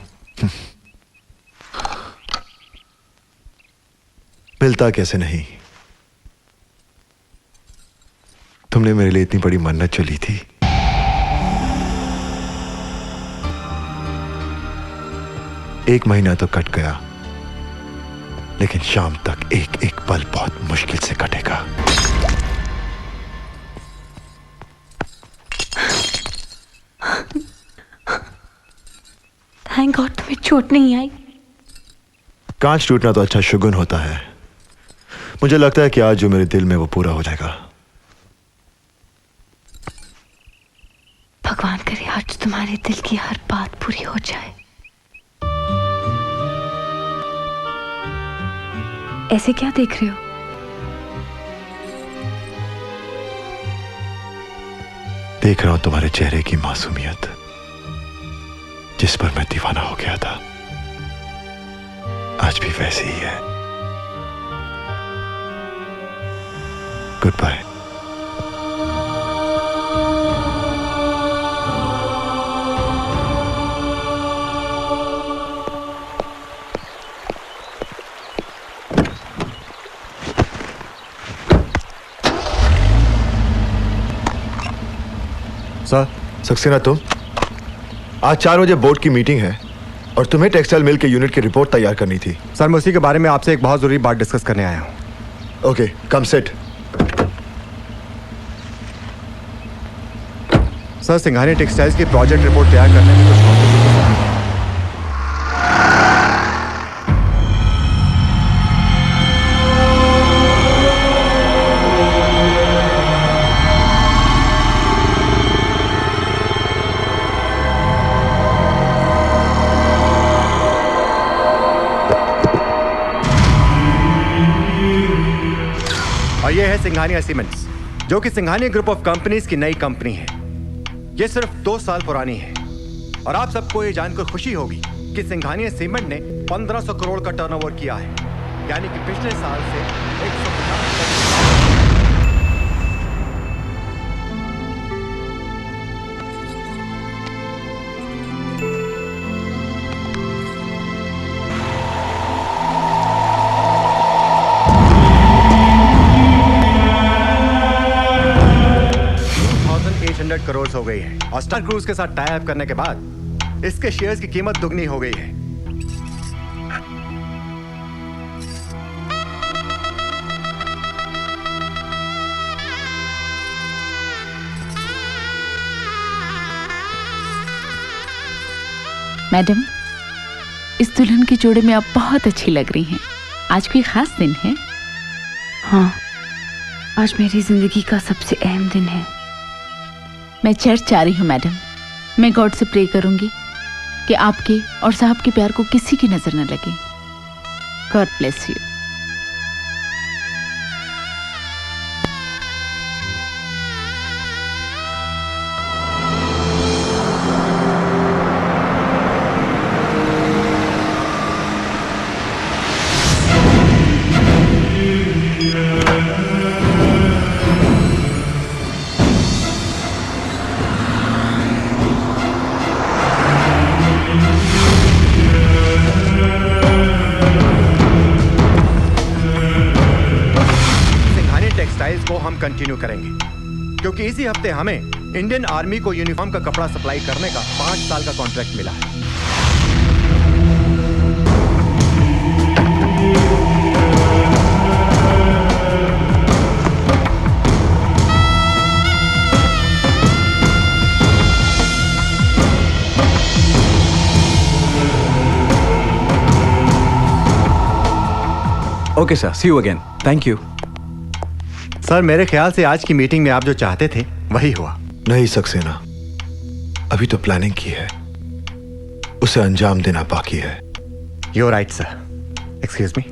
मिलता कैसे नहीं। तुमने मेरे लिए इतनी बड़ी मन्नत चली थी। एक महीना तो कट गया, लेकिन शाम तक एक एक पल बहुत मुश्किल से कटेगा। थैंक गॉड तुम्हें चोट नहीं आई। कांच टूटना तो अच्छा शुगुन होता है। मुझे लगता है कि आज जो मेरे दिल में वो पूरा हो जाएगा। भगवान करे आज तुम्हारे दिल की हर बात पूरी हो जाए। ऐसे क्या देख रहे हो? देख रहा हूं तुम्हारे चेहरे की मासूमियत, जिस पर मैं दीवाना हो गया था, आज भी वैसे ही है। Good bye. सर। सक्सेना तुम? आज 4 बजे बोर्ड की मीटिंग है और तुम्हें टेक्सटाइल मिल के यूनिट की रिपोर्ट तैयार करनी थी। सर मैं उसी के बारे में आपसे एक बहुत जरूरी बात डिस्कस करने आया हूँ। ओके, कम सेट। सर सिंघानिया टेक्सटाइल्स की प्रोजेक्ट रिपोर्ट तैयार करने में कुछ और ये है सिंघानिया सीमेंट्स, जो कि सिंघानिया ग्रुप ऑफ कंपनीज की नई कंपनी है। ये सिर्फ 2 साल पुरानी है और आप सबको ये जानकर खुशी होगी कि सिंघानिया सीमेंट ने 1500 करोड़ का टर्नओवर किया है, यानी कि पिछले साल से 150। करोड़ हो गई है और स्टार क्रूज के साथ टाई अप करने के बाद इसके शेयर्स की कीमत दुगनी हो गई है। मैडम, इस दुल्हन के जोड़े में आप बहुत अच्छी लग रही हैं। आज कोई खास दिन है? हाँ, आज मेरी जिंदगी का सबसे अहम दिन है। मैं चर्च जा रही हूँ मैडम। मैं गॉड से प्रे करूंगी कि आपके और साहब के प्यार को किसी की नजर न लगे। God bless you. को हम कंटिन्यू करेंगे क्योंकि इसी हफ्ते हमें इंडियन आर्मी को यूनिफॉर्म का कपड़ा सप्लाई करने का 5 साल का कॉन्ट्रैक्ट मिला है। Okay sir, see you again. Thank you. Sir मेरे ख्याल से आज की मीटिंग में आप जो चाहते थे वही हुआ। नहीं सक्सेना, अभी तो प्लानिंग की है, उसे अंजाम देना बाकी है। You are right sir. Excuse me.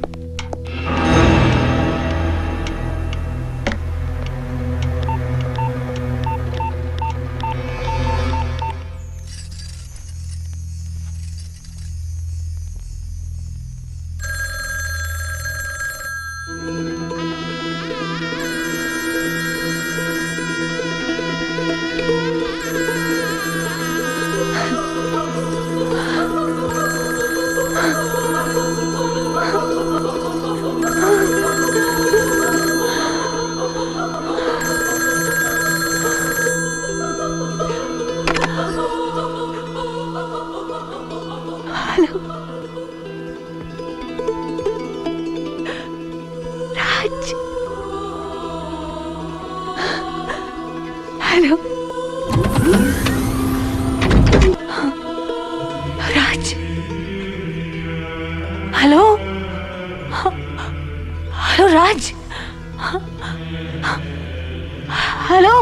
Hello Raj. Hello hello Raj. Hello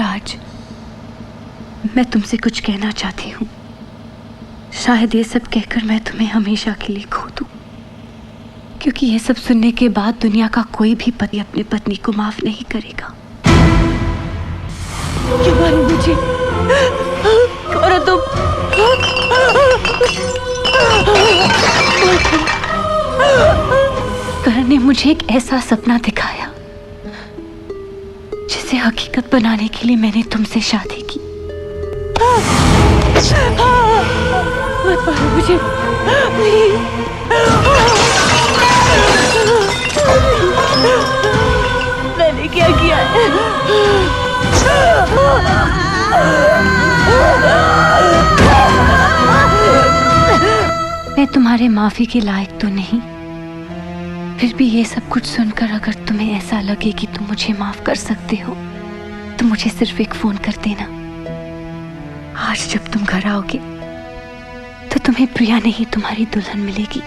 आज मैं तुमसे कुछ कहना चाहती हूँ। शायद ये सब कहकर मैं तुम्हें हमेशा के लिए खो दूं, क्योंकि ये सब सुनने के बाद दुनिया का कोई भी पति अपनी पत्नी को माफ नहीं करेगा। क्यों मारे मुझे? करो तुम। करण ने मुझे एक ऐसा सपना दिखाया जिसे हकीकत बनाने के लिए मैंने तुमसे शादी की। मत मारो मुझे, मैंने क्या किया है? मैं तुम्हारे माफी के लायक तो नहीं, फिर भी ये सब कुछ सुनकर अगर तुम्हें ऐसा लगे कि तुम मुझे माफ कर सकते हो तो मुझे सिर्फ एक फोन कर देना। आज जब तुम घर आओगे तो तुम्हें प्रिया नहीं तुम्हारी दुल्हन मिलेगी।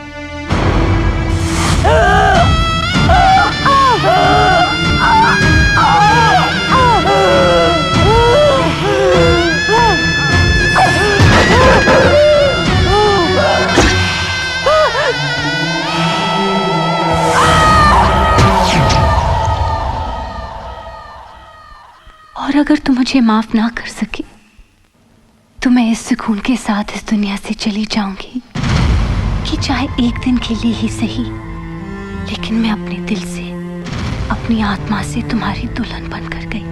और अगर तुम मुझे माफ ना कर सके तो मैं इस सुकून के साथ इस दुनिया से चली जाऊंगी कि चाहे एक दिन के लिए ही सही, लेकिन मैं अपने दिल से, अपनी आत्मा से तुम्हारी दुल्हन बनकर गई।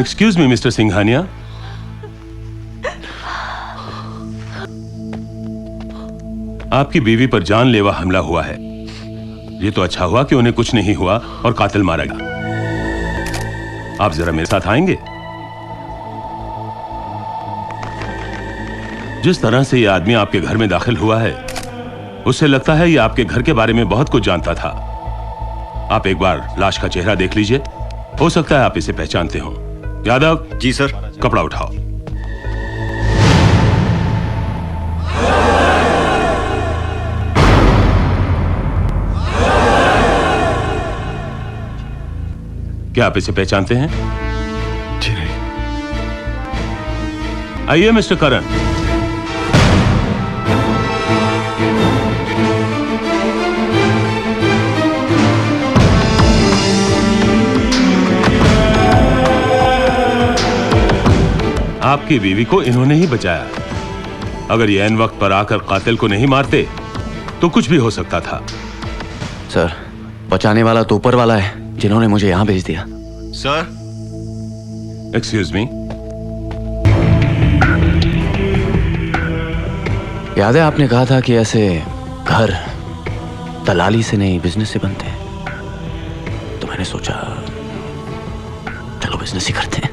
एक्सक्यूज मी मिस्टर सिंघानिया, आपकी बीवी पर जानलेवा हमला हुआ है। ये तो अच्छा हुआ कि उन्हें कुछ नहीं हुआ और कातिल मारा गया। आप जरा मेरे साथ आएंगे? जिस तरह से ये आदमी आपके घर में दाखिल हुआ है, उससे लगता है ये आपके घर के बारे में बहुत कुछ जानता था। आप एक बार लाश का चेहरा देख लीजिए, हो सकता है आप इसे पहचानते हो। यादव। जी सर। कपड़ा उठाओ। क्या आप इसे पहचानते हैं? जी नहीं। आइए मिस्टर करण। आपकी बीवी को इन्होंने ही बचाया। अगर ये ऐन वक्त पर आकर कातिल को नहीं मारते तो कुछ भी हो सकता था। सर, बचाने वाला तो ऊपर वाला है, जिन्होंने मुझे यहां भेज दिया। सर। एक्सक्यूज मी। याद है आपने कहा था कि ऐसे घर दलाली से नहीं बिजनेस से बनते हैं, तो मैंने सोचा चलो बिजनेस ही करते हैं।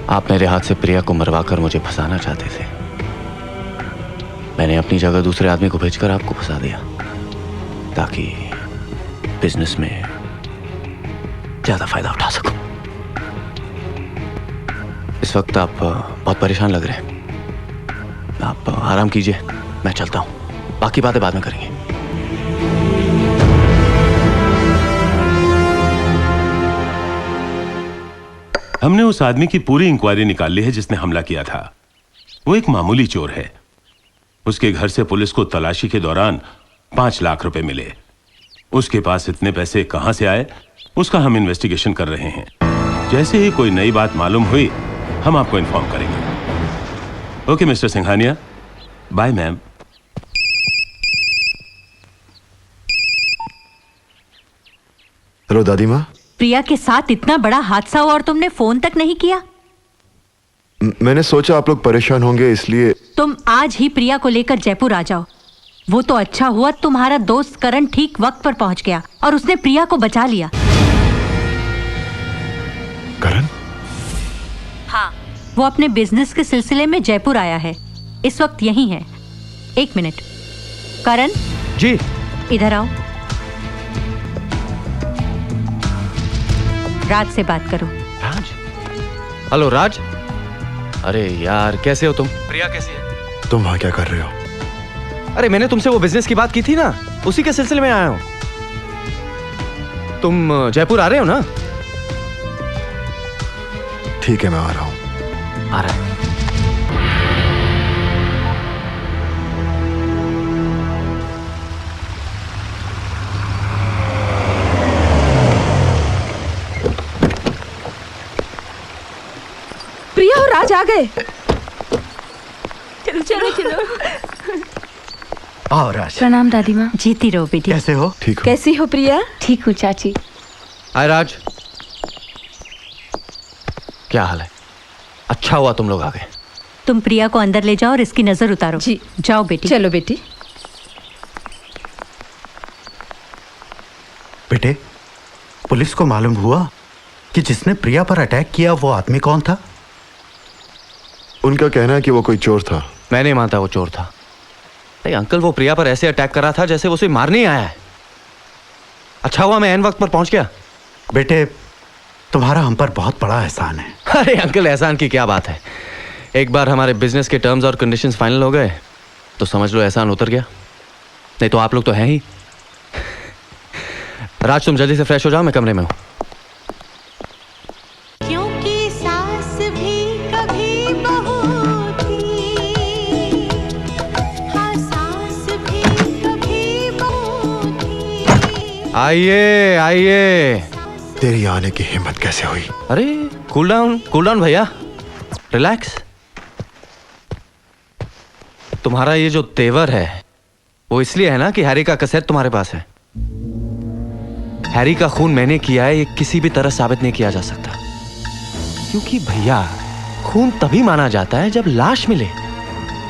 आप मेरे हाथ से प्रिया को मरवाकर मुझे फंसाना चाहते थे। मैंने अपनी जगह दूसरे आदमी को भेजकर आपको फंसा दिया ताकि बिजनेस में ज्यादा फायदा उठा सकूं। इस वक्त आप बहुत परेशान लग रहे हैं। आप आराम कीजिए, मैं चलता हूं, बाकी बातें बाद में करेंगे। हमने उस आदमी की पूरी इंक्वायरी निकाल ली है जिसने हमला किया था। वो एक मामूली चोर है। उसके घर से पुलिस को तलाशी के दौरान 5 लाख रुपए मिले। उसके पास इतने पैसे कहां से आए उसका हम इन्वेस्टिगेशन कर रहे हैं। जैसे ही कोई नई बात मालूम हुई हम आपको इन्फॉर्म करेंगे। Okay mister Singhania, bye ma'am. Hello दादी माँ। प्रिया के साथ इतना बड़ा हादसा हुआ और तुमने फोन तक नहीं किया? मैंने सोचा आप लोग परेशान होंगे इसलिए। तुम आज ही प्रिया को लेकर जयपुर आ जाओ। वो तो अच्छा हुआ तुम्हारा दोस्त करण ठीक वक्त पर पहुंच गया और उसने प्रिया को बचा लिया। करण? हाँ, वो अपने बिजनेस के सिलसिले में जयपुर आया है, इस वक्त यहीं है। 1 मिनट। करण जी, इधर आओ। राज से बात करो। राज? हेलो राज। अरे यार, कैसे हो तुम? प्रिया कैसी है? तुम वहां क्या कर रहे हो? अरे मैंने तुमसे वो बिजनेस की बात की थी ना, उसी के सिलसिले में आया हूं। तुम जयपुर आ रहे हो ना? ठीक है, मैं आ रहा हूं। आ रहा है। प्रिया और राज आ गए। चलो चलो चलो। आओ राज। प्रणाम दादी माँ। जीती रहो बेटी। कैसे हो? ठीक हो? कैसी हो प्रिया? ठीक हूँ चाची। हाय राज, क्या हाल है? अच्छा हुआ तुम लोग आ गए। तुम प्रिया को अंदर ले जाओ और इसकी नजर उतारो। जी। जाओ बेटी। चलो बेटी। बेटे, पुलिस को मालूम हुआ कि जिसने प्रिया पर अटैक किया वो आदमी कौन था? उनका कहना है कि वो कोई चोर था। मैं नहीं मानता वो चोर था। अरे अंकल, वो प्रिया पर ऐसे अटैक कर रहा था जैसे वो उसे मारने ही आया है। अच्छा हुआ मैं ऐन वक्त पर पहुंच गया। बेटे, तुम्हारा हम पर बहुत बड़ा एहसान है। अरे अंकल, एहसान की क्या बात है। एक बार हमारे बिजनेस के टर्म्स और कंडीशंस फाइनल हो गए तो समझ लो एहसान उतर गया। नहीं तो आप लोग तो हैं ही। राज, तुम जल्दी से फ्रेश हो जाओ, मैं कमरे में हूं। क्योंकि सास भी कभी बहू थी, हाँ सास भी कभी बहू थी। आइए आइए। तेरी आने की हिम्मत कैसे हुई? अरे कूल डाउन भैया, रिलैक्स। तुम्हारा ये जो तेवर है वो इसलिए है ना कि हैरी का कैसेट तुम्हारे पास है। हैरी का खून मैंने किया है, ये किसी भी तरह साबित नहीं किया जा सकता। क्योंकि भैया, खून तभी माना जाता है जब लाश मिले,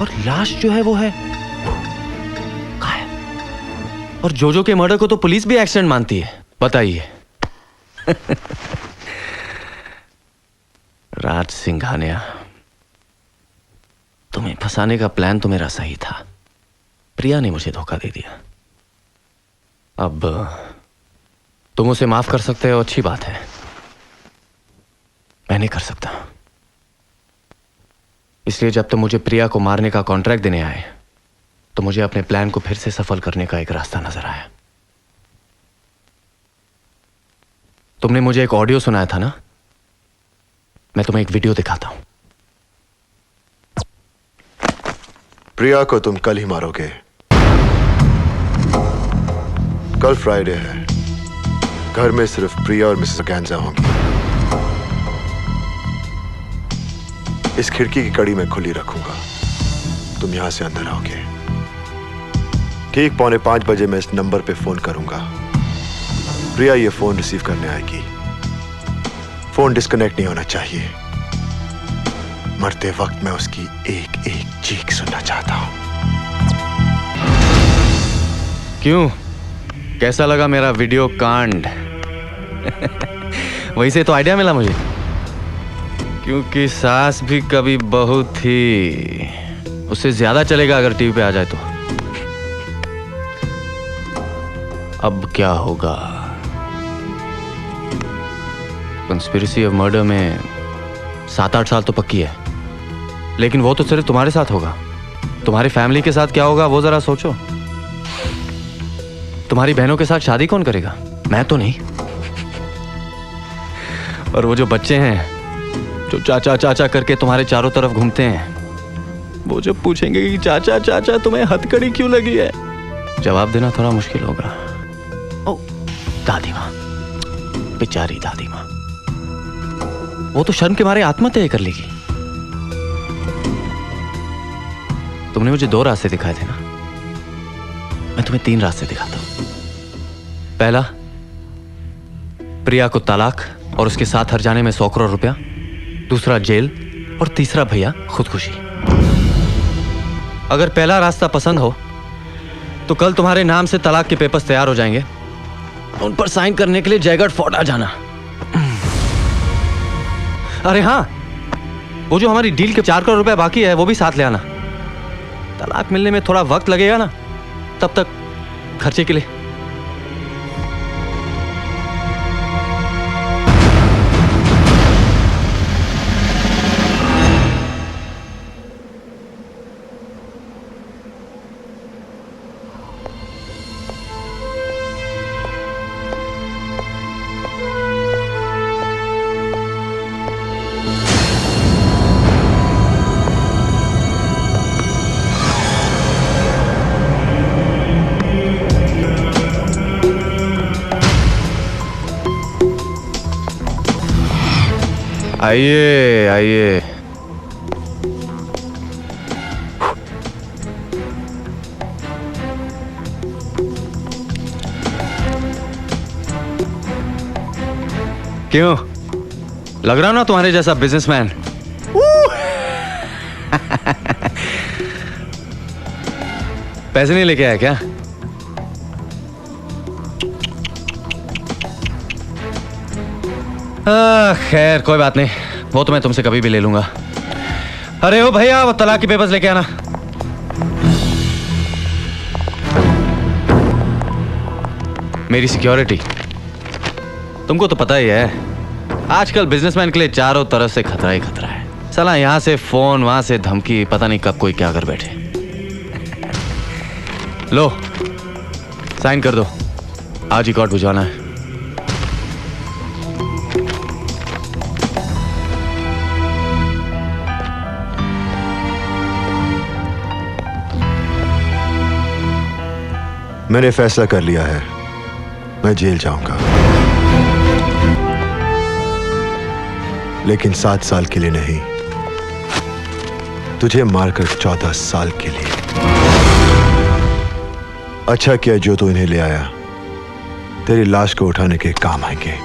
और लाश जो है वो है गायब। और जोजो के मर्डर को तो पुलिस भी एक्सीडेंट मानती है, बताइए। राज सिंघानिया, तुम्हें फंसाने का प्लान तो मेरा सही था। प्रिया ने मुझे धोखा दे दिया। अब तुम उसे माफ कर सकते हो, अच्छी बात है। मैं नहीं कर सकता। इसलिए जब तुम मुझे प्रिया को मारने का कॉन्ट्रैक्ट देने आए तो मुझे अपने प्लान को फिर से सफल करने का एक रास्ता नजर आया। तुमने मुझे एक ऑडियो सुनाया था ना, मैं तुम्हें एक वीडियो दिखाता हूं। प्रिया को तुम कल ही मारोगे। कल फ्राइडे है, घर में सिर्फ प्रिया और मिसेस ऑर्गेन्जा होंगी। इस खिड़की की कड़ी मैं खुली रखूंगा, तुम यहां से अंदर आओगे। ठीक 4:45 बजे मैं इस नंबर पे फोन करूंगा। प्रिया ये फोन रिसीव करने आएगी। फोन डिस्कनेक्ट नहीं होना चाहिए। मरते वक्त मैं उसकी एक एक चीख सुनना चाहता हूं। क्यों, कैसा लगा मेरा वीडियो कांड? वहीं से तो आइडिया मिला मुझे, क्योंकि सास भी कभी बहू थी, उससे ज्यादा चलेगा अगर टीवी पे आ जाए तो। अब क्या होगा? कंस्पिरेसी ऑफ मर्डर में 7-8 साल तो पक्की है, लेकिन वो तो सिर्फ तुम्हारे साथ होगा। तुम्हारी फैमिली के साथ क्या होगा वो जरा सोचो। तुम्हारी बहनों के साथ शादी कौन करेगा? मैं तो नहीं। और वो जो बच्चे हैं जो चाचा चाचा करके तुम्हारे चारों तरफ घूमते हैं, वो जब पूछेंगे कि चाचा चाचा तुम्हें हथकड़ी क्यों लगी है, जवाब देना थोड़ा मुश्किल होगा। ओ दादी माँ, बेचारी दादी माँ, वो तो शर्म के मारे आत्महत्या कर लेगी। तुमने मुझे 2 रास्ते दिखाए थे ना, मैं तुम्हें 3 रास्ते दिखाता हूं। पहला, प्रिया को तलाक और उसके साथ हर जाने में 100 करोड़ रुपया। दूसरा, जेल। और तीसरा, भैया, खुदकुशी। अगर पहला रास्ता पसंद हो तो कल तुम्हारे नाम से तलाक के पेपर्स तैयार हो जाएंगे, उन पर साइन करने के लिए जयगढ़ फोर्ट आ जाना। अरे हाँ, वो जो हमारी डील के 4 करोड़ रुपए बाकी है वो भी साथ ले आना। तलाक मिलने में थोड़ा वक्त लगेगा ना, तब तक खर्चे के लिए। आइए आइए। क्यों, लग रहा ना तुम्हारे जैसा बिजनेसमैन? पैसे नहीं लेके आया क्या? खैर कोई बात नहीं, वो तो मैं तुमसे कभी भी ले लूंगा। अरे ओ भैया, वो तलाक के पेपर्स लेके आना। मेरी सिक्योरिटी तुमको तो पता ही है, आजकल बिजनेसमैन के लिए चारों तरफ से खतरा ही खतरा है। साला यहां से फोन, वहां से धमकी, पता नहीं कब कोई क्या कर बैठे। लो साइन कर दो, आज ही कोर्ट भिजवाना है। मैंने फैसला कर लिया है, मैं जेल जाऊंगा, लेकिन 7 साल के लिए नहीं, तुझे मारकर 14 साल के लिए। अच्छा किया जो तू इन्हें ले आया, तेरी लाश को उठाने के काम आएंगे।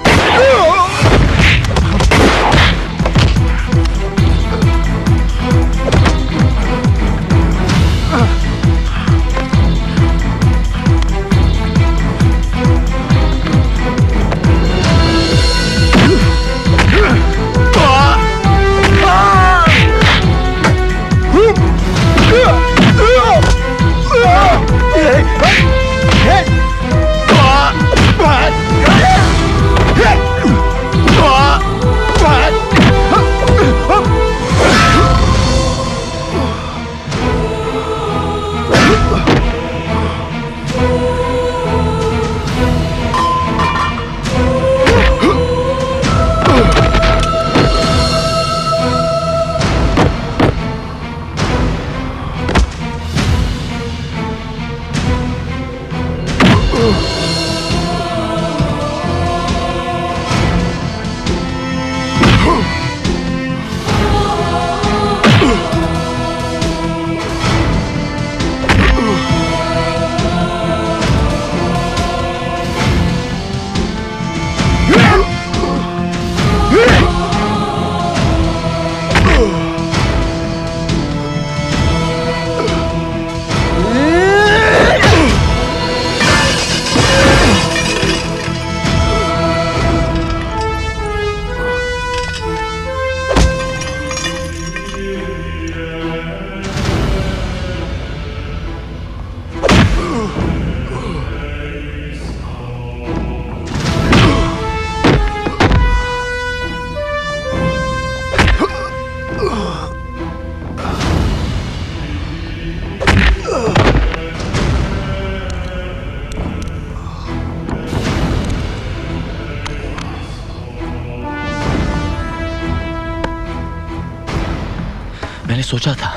मैंने सोचा था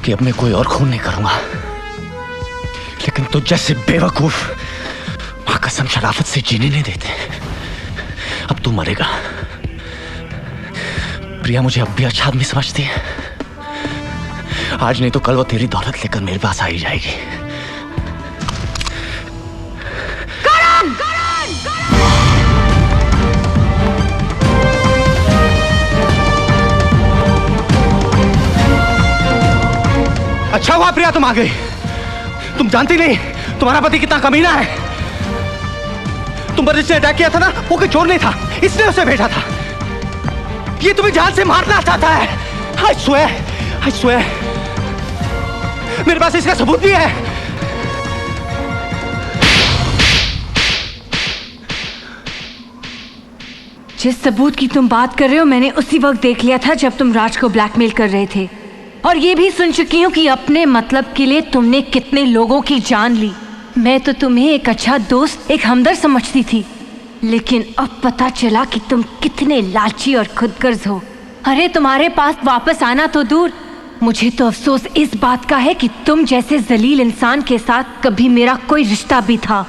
कि अब मैं कोई और खून नहीं करूंगा, लेकिन तो जैसे बेवकूफ मां कसम शराफत से जीने नहीं देते। अब तू मरेगा। प्रिया मुझे अब भी अच्छा आदमी समझती है। आज नहीं तो कल वो तेरी दौलत लेकर मेरे पास आ ही जाएगी। अच्छा हुआ प्रिया तुम आ गई। तुम जानती नहीं तुम्हारा पति कितना कमीना है। तुम पर जिसने अटैक किया था ना, वो कोई चोर नहीं था, इसने उसे भेजा था। ये तुम्हें जान से मारना चाहता है। I swear, मेरे पास इसका सबूत भी है। जिस सबूत की तुम बात कर रहे हो मैंने उसी वक्त देख लिया था जब तुम राज को ब्लैकमेल कर रहे थे, और ये भी सुन चुकी हूँ कि अपने मतलब के लिए तुमने कितने लोगों की जान ली। मैं तो तुम्हें एक अच्छा दोस्त, एक हमदर्द समझती थी, लेकिन अब पता चला कि तुम कितने लालची और खुदगर्ज हो। अरे तुम्हारे पास वापस आना तो दूर, मुझे तो अफसोस इस बात का है कि तुम जैसे जलील इंसान के साथ कभी मेरा कोई रिश्ता भी था।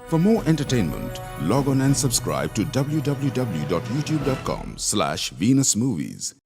For more entertainment, log on and subscribe to www.youtube.com/Venus Movies.